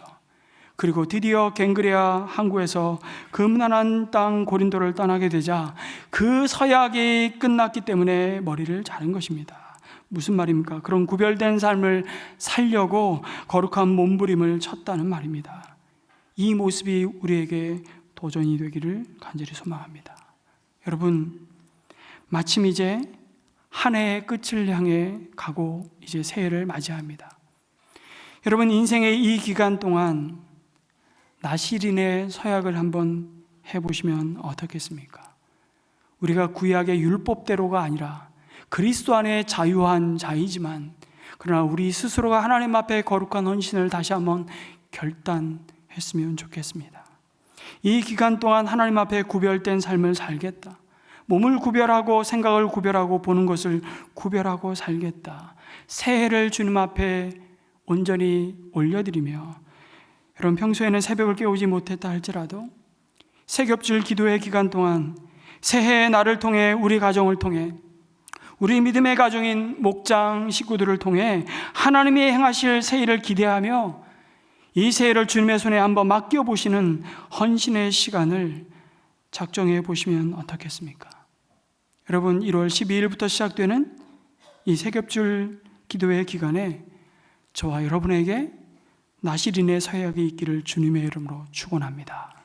그리고 드디어 갱그레아 항구에서 금난한 땅 고린도를 떠나게 되자 그 서약이 끝났기 때문에 머리를 자른 것입니다. 무슨 말입니까? 그런 구별된 삶을 살려고 거룩한 몸부림을 쳤다는 말입니다. 이 모습이 우리에게 도전이 되기를 간절히 소망합니다. 여러분, 마침 이제 한 해의 끝을 향해 가고 이제 새해를 맞이합니다. 여러분, 인생의 이 기간 동안 나시린의 서약을 한번 해보시면 어떻겠습니까? 우리가 구약의 율법대로가 아니라 그리스도 안에 자유한 자이지만 그러나 우리 스스로가 하나님 앞에 거룩한 헌신을 다시 한번 결단했으면 좋겠습니다. 이 기간 동안 하나님 앞에 구별된 삶을 살겠다. 몸을 구별하고 생각을 구별하고 보는 것을 구별하고 살겠다. 새해를 주님 앞에 온전히 올려드리며, 여러분 평소에는 새벽을 깨우지 못했다 할지라도 새겹줄 기도의 기간 동안 새해의 나를 통해 우리 가정을 통해 우리 믿음의 가정인 목장 식구들을 통해 하나님이 행하실 새해를 기대하며 이 새해를 주님의 손에 한번 맡겨보시는 헌신의 시간을 작정해 보시면 어떻겠습니까? 여러분, 1월 12일부터 시작되는 이 새겹줄 기도의 기간에 저와 여러분에게 나시린의 서약이 있기를 주님의 이름으로 축원합니다.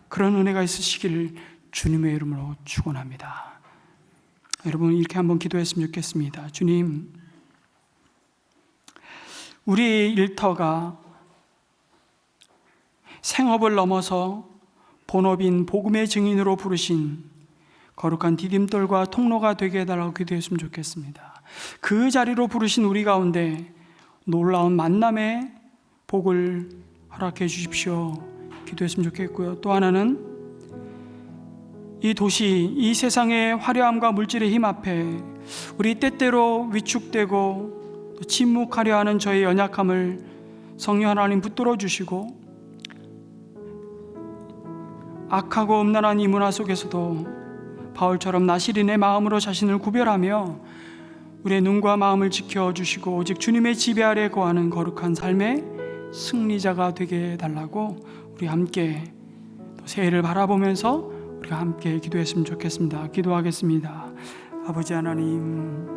그런 은혜가 있으시기를 주님의 이름으로 축원합니다. 여러분, 이렇게 한번 기도했으면 좋겠습니다. 주님, 우리 일터가 생업을 넘어서 본업인 복음의 증인으로 부르신 거룩한 디딤돌과 통로가 되게 해달라고 기도했으면 좋겠습니다. 그 자리로 부르신 우리 가운데 놀라운 만남의 복을 허락해 주십시오. 기도했으면 좋겠고요. 또 하나는 이 도시, 이 세상의 화려함과 물질의 힘 앞에 우리 때때로 위축되고 또 침묵하려 하는 저의 연약함을 성령 하나님 붙들어 주시고, 악하고 음란한 이 문화 속에서도 바울처럼 나시린의 마음으로 자신을 구별하며 우리의 눈과 마음을 지켜주시고 오직 주님의 지배 아래 거하는 거룩한 삶의 승리자가 되게 해달라고 우리 함께 또 새해를 바라보면서 우리가 함께 기도했으면 좋겠습니다. 기도하겠습니다. 아버지 하나님,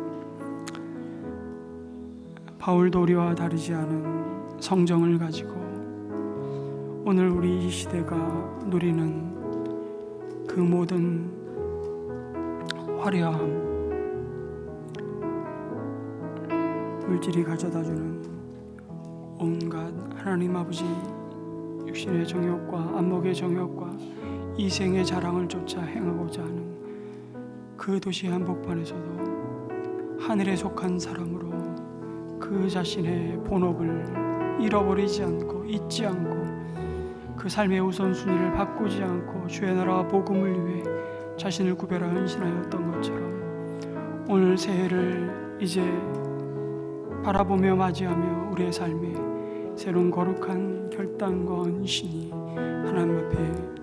바울도 우리와 다르지 않은 성정을 가지고 오늘 우리 이 시대가 누리는 그 모든 화려함, 물질이 가져다주는 온갖 하나님 아버지 육신의 정욕과 안목의 정욕과 이생의 자랑을 쫓아 행하고자 하는 그 도시 한복판에서도 하늘에 속한 사람으로 그 자신의 본업을 잃어버리지 않고 잊지 않고 그 삶의 우선순위를 바꾸지 않고 주의 나라와 복음을 위해 자신을 구별하 헌신하였던 것처럼 오늘 새해를 이제 바라보며 맞이하며 우리의 삶에 새로운 거룩한 결단과 헌신이 하나님 앞에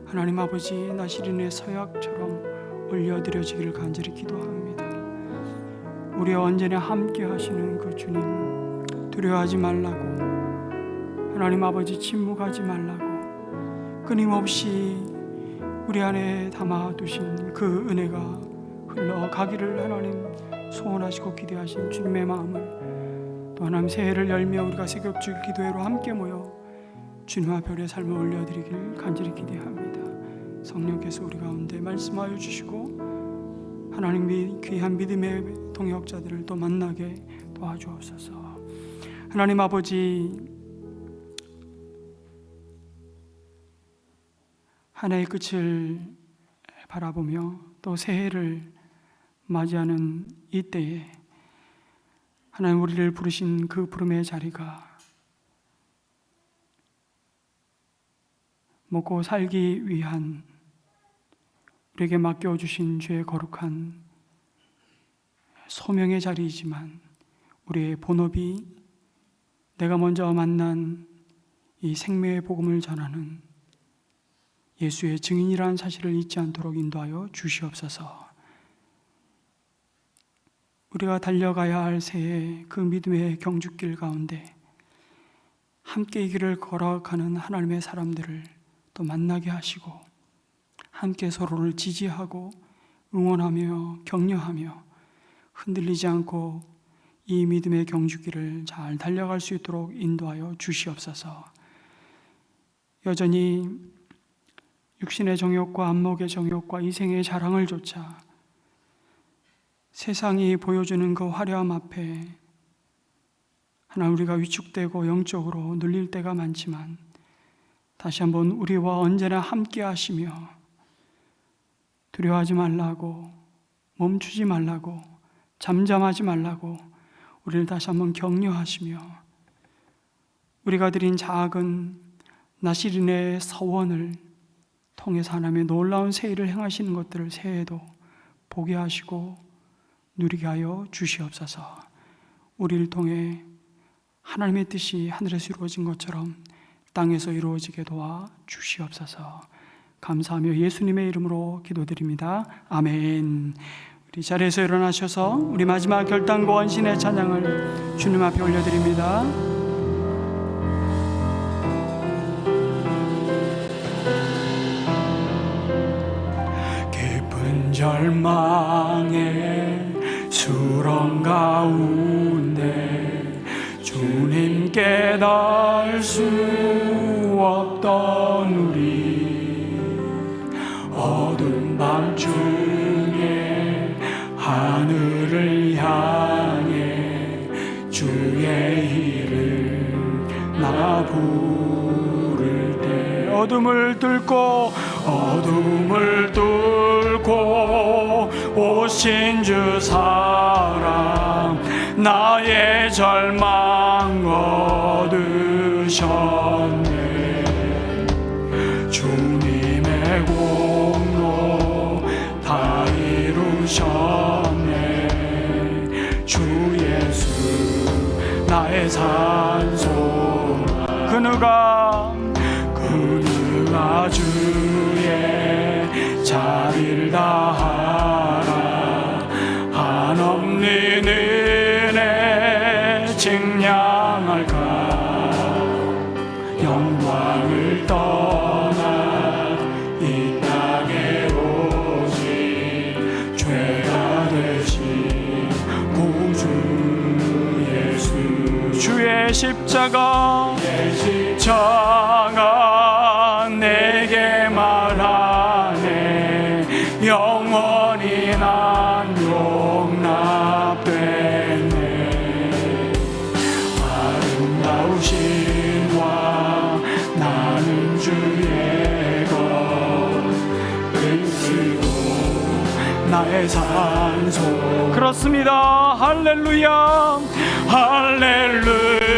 하나님 아버지 나시린의 서약처럼 올려드려지기를 간절히 기도합니다. 우리와 언제나 함께 하시는 그 주님, 두려워하지 말라고, 하나님 아버지 침묵하지 말라고, 끊임없이 우리 안에 담아두신 그 은혜가 흘러가기를 하나님 소원하시고 기대하신 주님의 마음을 또 하나님 새해를 열며 우리가 새겹줄 기도회로 함께 모여 주님 앞에 우리의 삶을 올려드리길 간절히 기대합니다. 성령께서 우리 가운데 말씀하여 주시고 하나님 귀한 믿음의 동역자들을 또 만나게 도와주옵소서. 하나님 아버지, 한 해의 끝을 바라보며 또 새해를 맞이하는 이때에 하나님 우리를 부르신 그 부름의 자리가 먹고 살기 위한 우리에게 맡겨주신 주의 거룩한 소명의 자리이지만 우리의 본업이 내가 먼저 만난 이 생명의 복음을 전하는 예수의 증인이라는 사실을 잊지 않도록 인도하여 주시옵소서. 우리가 달려가야 할 새해 그 믿음의 경주길 가운데 함께 이 길을 걸어가는 하나님의 사람들을 또 만나게 하시고 함께 서로를 지지하고 응원하며 격려하며 흔들리지 않고 이 믿음의 경주길을 잘 달려갈 수 있도록 인도하여 주시옵소서. 여전히 육신의 정욕과 안목의 정욕과 이생의 자랑을 좇아 세상이 보여주는 그 화려함 앞에 하나 우리가 위축되고 영적으로 눌릴 때가 많지만 다시 한번 우리와 언제나 함께 하시며 두려워하지 말라고, 멈추지 말라고, 잠잠하지 말라고 우리를 다시 한번 격려하시며 우리가 드린 작은 나시린의 서원을 통해서 하나님의 놀라운 새일을 행하시는 것들을 새해에도 보게 하시고 누리게 하여 주시옵소서. 우리를 통해 하나님의 뜻이 하늘에서 이루어진 것처럼 땅에서 이루어지게 도와 주시옵소서. 감사하며 예수님의 이름으로 기도드립니다. 아멘. 우리 자리에서 일어나셔서 우리 마지막 결단과 헌신의 찬양을 주님 앞에 올려드립니다. 깊은 절망의 수렁 가운데 주님께 닿을 수 없던 우리 어두운 밤중에 하늘을 향해 주의 이름 나 부를 때 어둠을 뚫고 오신 주 사랑 나의 절망 얻으셨네. 주님의 공로 다 이루셨네. 주 예수 나의 산소 그누가 주의 자비를 다하라. 한없는 은혜 증량할까. 영광을 떠나 이 땅에 오신 죄가 되신 구주 예수. 주의 십자가 내게 말하네. 영원히 난 용납되네. 아름다우신 왕 나는 주의 것 그리스도 나의 산소. 그렇습니다. 할렐루야 할렐루야.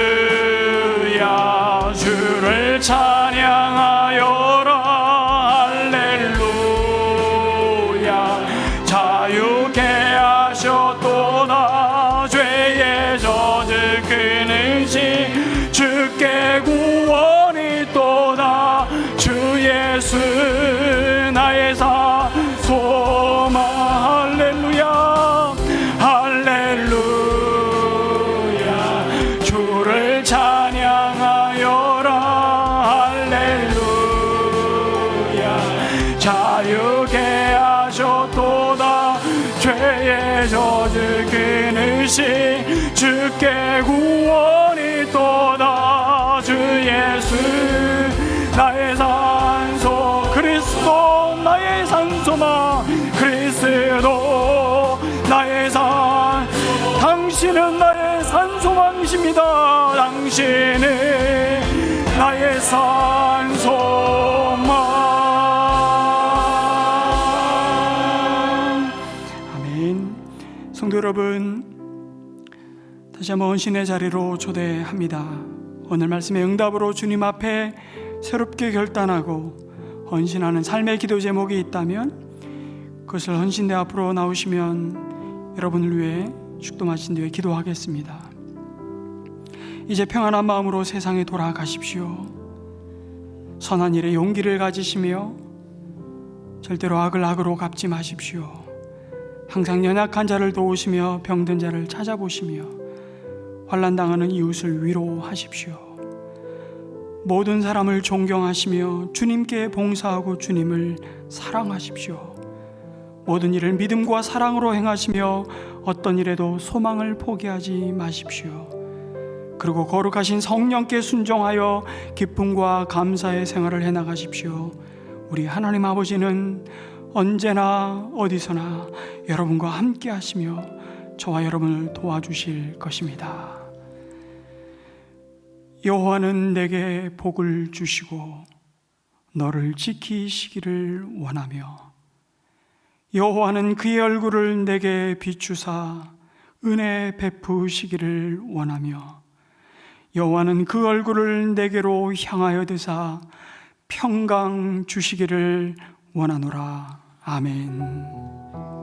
주를 찬양하여라. 할렐루야. 자유케 하셨도다. 죄의 젖을 끊으신 주께 구원이 또다. 주 예수 나의 소망. 할렐루야 할렐루야. 주를 찬양하여라. 할렐루야. 자유케 하셨도다. 죄의 젖을 끊으신 주께 구원이 또다. 주 예수 나의 산소. 그리스도 나의 산소만. 그리스도 나의 산. 당신은 나의 산소망이십니다. 당신은 나의 산소망. 아멘. 성도 여러분, 다시 한번 헌신의 자리로 초대합니다. 오늘 말씀의 응답으로 주님 앞에 새롭게 결단하고 헌신하는 삶의 기도 제목이 있다면 그것을 헌신대 앞으로 나오시면 여러분을 위해 축도 마친 뒤에 기도하겠습니다. 이제 평안한 마음으로 세상에 돌아가십시오. 선한 일에 용기를 가지시며 절대로 악을 악으로 갚지 마십시오. 항상 연약한 자를 도우시며 병든 자를 찾아보시며 환난 당하는 이웃을 위로하십시오. 모든 사람을 존경하시며 주님께 봉사하고 주님을 사랑하십시오. 모든 일을 믿음과 사랑으로 행하시며 어떤 일에도 소망을 포기하지 마십시오. 그리고 거룩하신 성령께 순종하여 기쁨과 감사의 생활을 해나가십시오. 우리 하나님 아버지는 언제나 어디서나 여러분과 함께 하시며 저와 여러분을 도와주실 것입니다. 여호와는 내게 복을 주시고 너를 지키시기를 원하며 여호와는 그의 얼굴을 내게 비추사 은혜 베푸시기를 원하며 여호와는 그 얼굴을 내게로 향하여 드사 평강 주시기를 원하노라. 아멘.